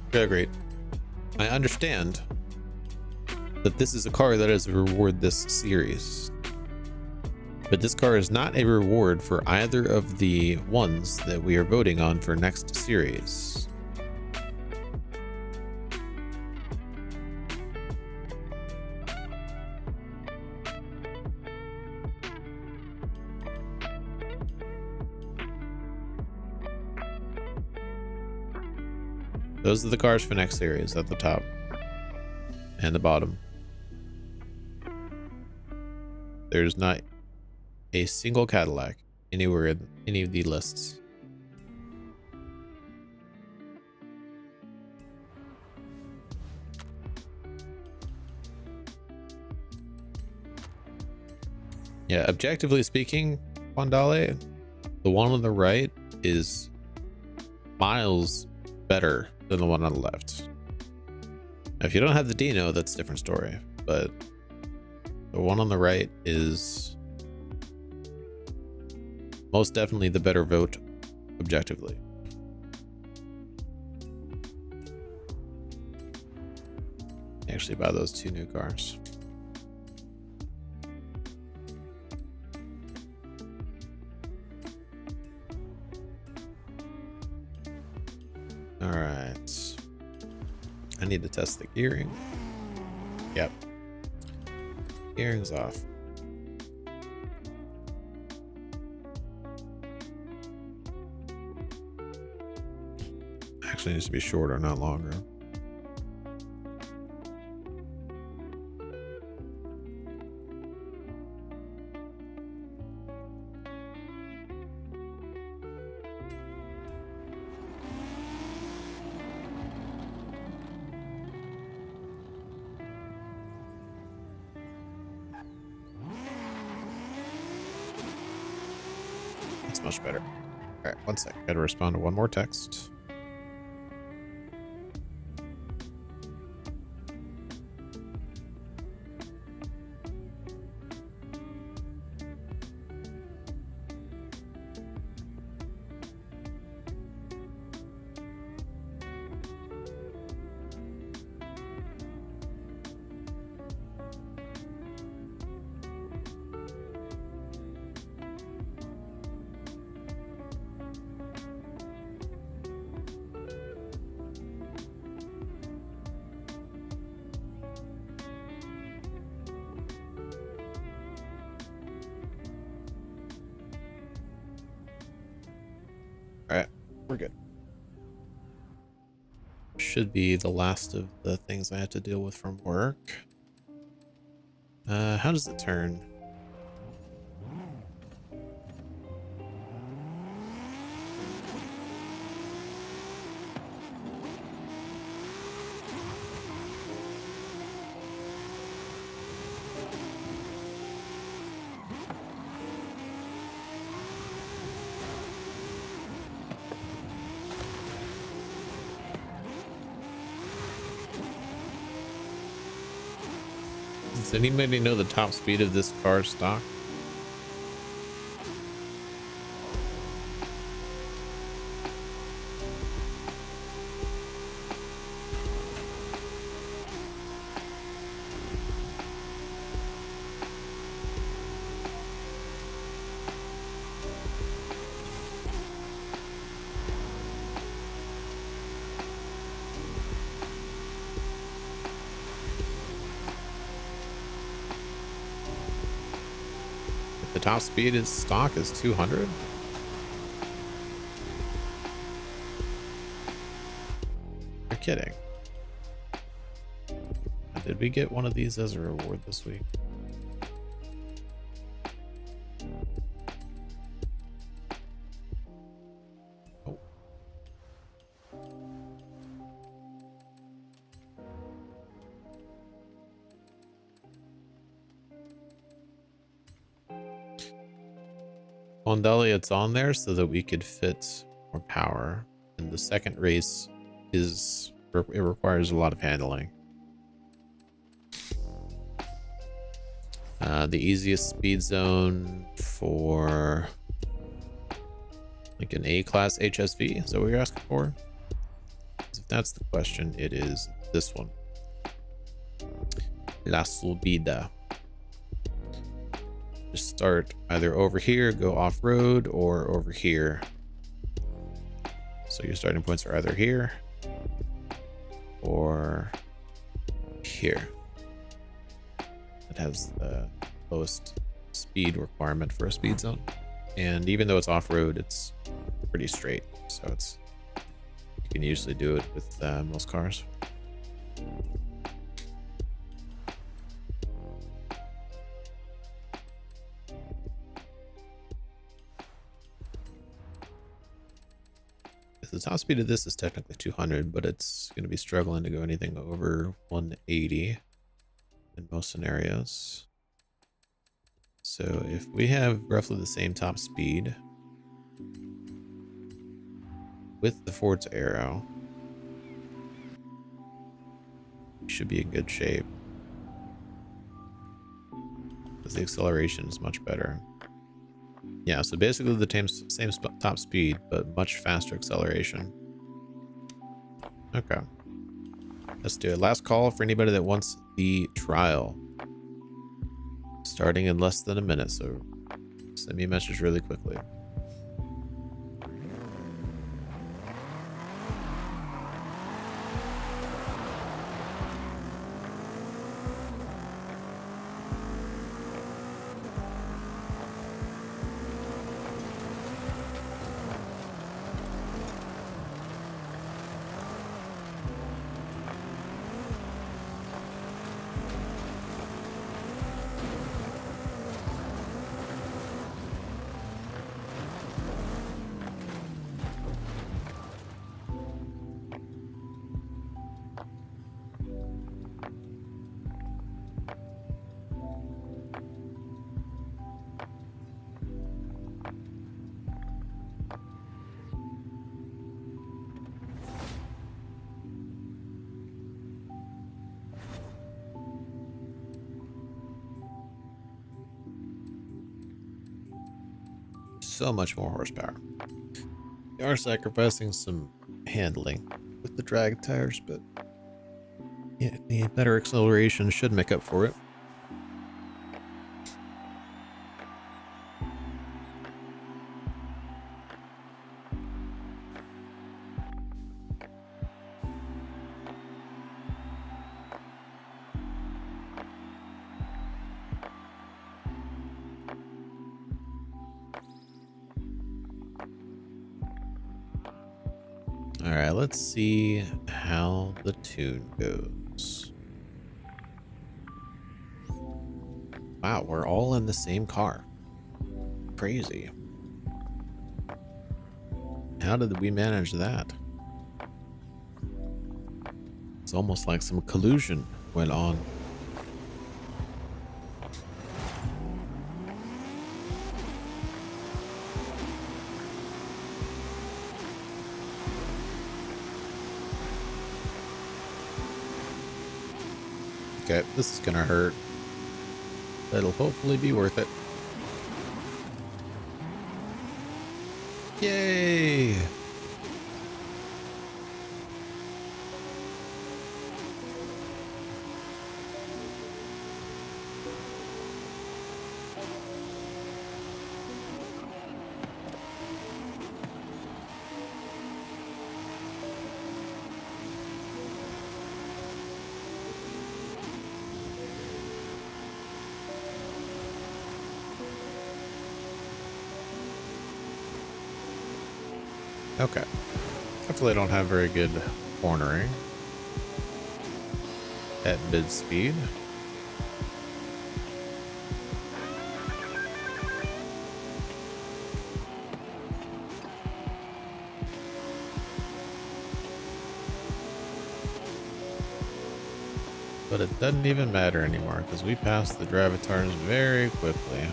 Okay, great. I understand that this is a car that is a reward this series. But this car is not a reward for either of the ones that we are voting on for next series. Those are the cars for next series at the top and the bottom. There's not a single Cadillac anywhere in any of the lists. Yeah, objectively speaking, Wandale, the one on the right is miles better than the one on the left. Now, if you don't have the Dino, that's a different story, but the one on the right is most definitely the better vote objectively. Actually buy those two new cars. All right. I need to test the gearing. Yep. Gearing's off. Actually needs to be shorter, not longer. That's much better. All right, one sec. Gotta respond to one more text. We're good. Should be the last of the things I have to deal with from work. How does it turn? Does anybody know the top speed of this car stock? The top speed is stock is 200. You're kidding. Did we get one of these as a reward this week? Oh. Mondali, it's on there so that we could fit more power. And the second race is, it requires a lot of handling. The easiest speed zone for like an A-class HSV, is that what you're asking for? If that's the question, it is this one. La Subida. Just start either over here, go off-road, or over here. So your starting points are either here or here. It has the lowest speed requirement for a speed zone, and even though it's off-road, it's pretty straight, so it's, you can usually do it with most cars. The top speed of this is technically 200, but it's going to be struggling to go anything over 180 in most scenarios. So if we have roughly the same top speed with the Forza Aero, we should be in good shape, because the acceleration is much better. Yeah, so basically the same top speed, but much faster acceleration. Okay. Let's do it. Last call for anybody that wants the trial. Starting in less than a minute, so send me a message really quickly. So much more horsepower. They are sacrificing some handling with the drag tires, but yeah, the better acceleration should make up for it. All right, let's see how the tune goes. Wow, we're all in the same car. Crazy. How did we manage that? It's almost like some collusion went on. Okay, this is gonna hurt. That'll hopefully be worth it. Yay! Okay. Hopefully I don't have very good cornering at mid speed. But it doesn't even matter anymore because we passed the Gravitar's very quickly.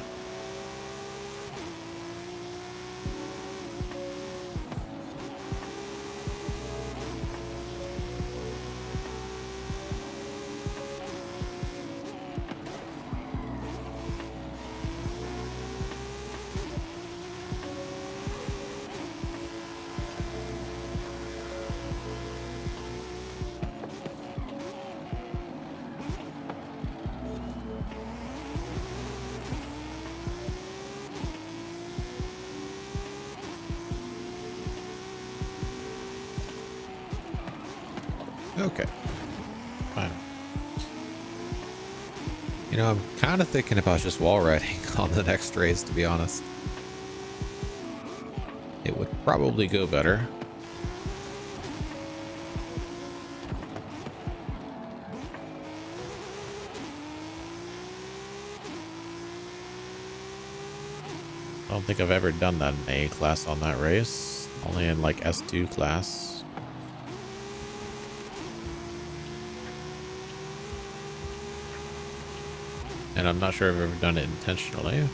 Okay, fine. You know, I'm kind of thinking about just wall riding on the next race, to be honest. It would probably go better. I don't think I've ever done that in A class on that race. Only in like S2 class. And I'm not sure I've ever done it intentionally.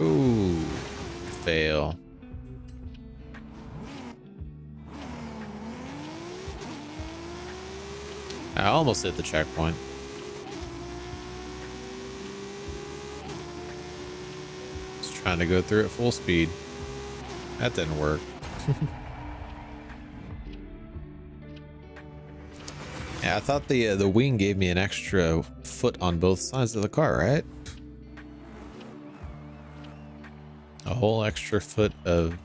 Ooh, fail. I almost hit the checkpoint. Just trying to go through at full speed. That didn't work. Yeah, I thought the wing gave me an extra foot on both sides of the car, right? A whole extra foot of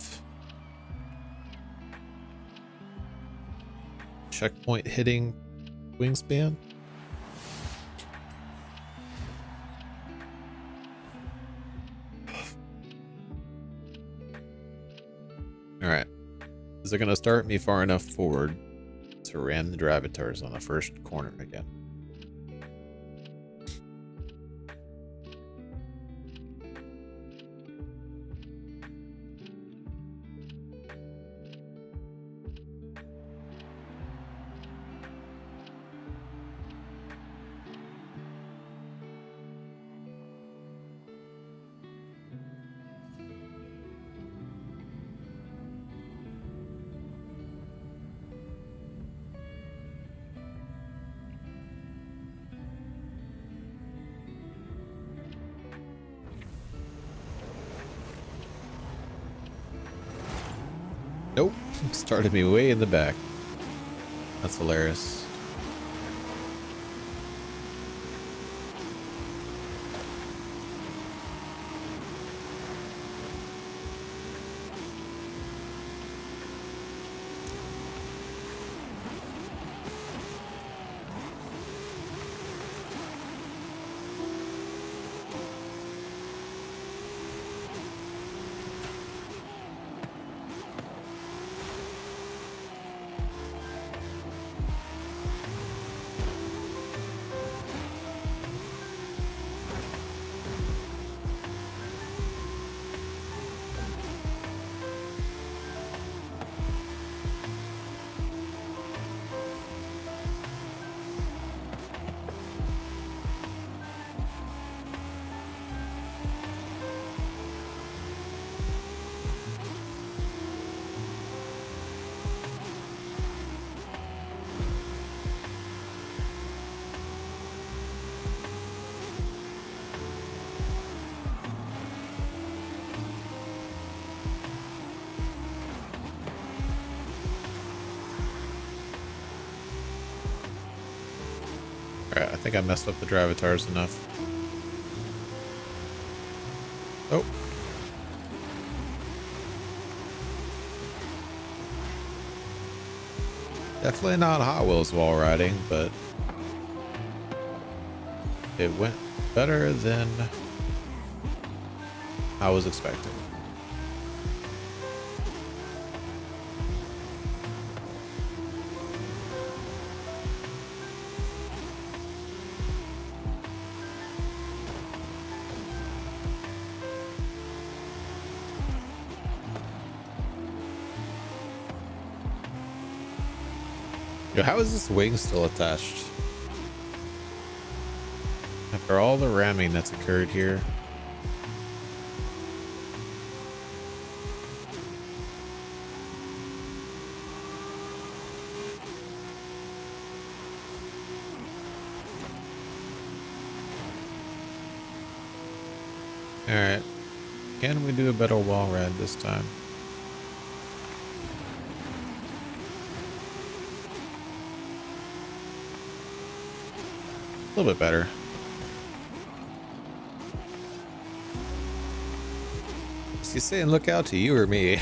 checkpoint hitting wingspan. All right. Is it going to start me far enough forward to ram the Gravitars on the first corner again? Nope, started me way in the back. That's hilarious. Alright, I think I messed up the drivatars enough. Oh. Definitely not Hot Wheels wall riding, but it went better than I was expecting. Yo, how is this wing still attached? After all the ramming that's occurred here. Alright. Can we do a better wall ride this time? A little bit better. Is he saying look out to you or me?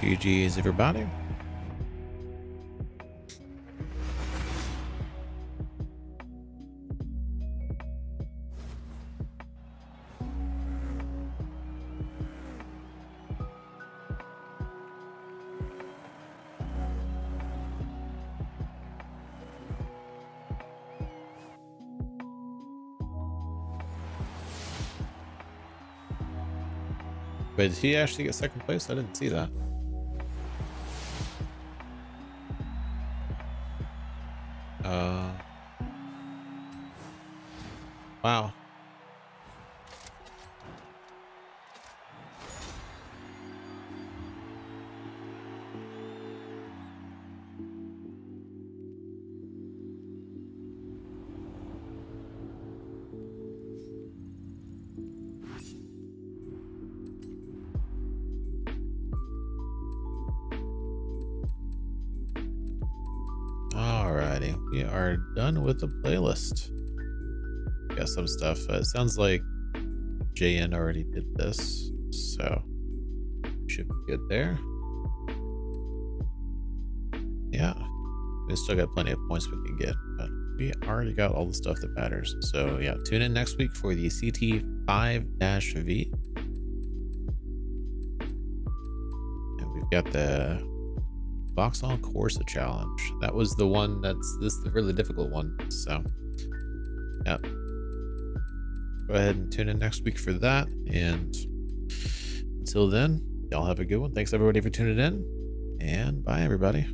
GG's everybody. Wait, did he actually get second place? I didn't see that. Wow. Alrighty, we are done with the playlist. Got some stuff. It sounds like JN already did this, so should be good there. Yeah, we still got plenty of points we can get, but we already got all the stuff that matters. So yeah, tune in next week for the CT5-V. And we've got the Vauxhall Corsa challenge. That was the one that's the really difficult one. So yeah, go ahead and tune in next week for that. And until then, y'all have a good one. Thanks everybody for tuning in, and bye everybody.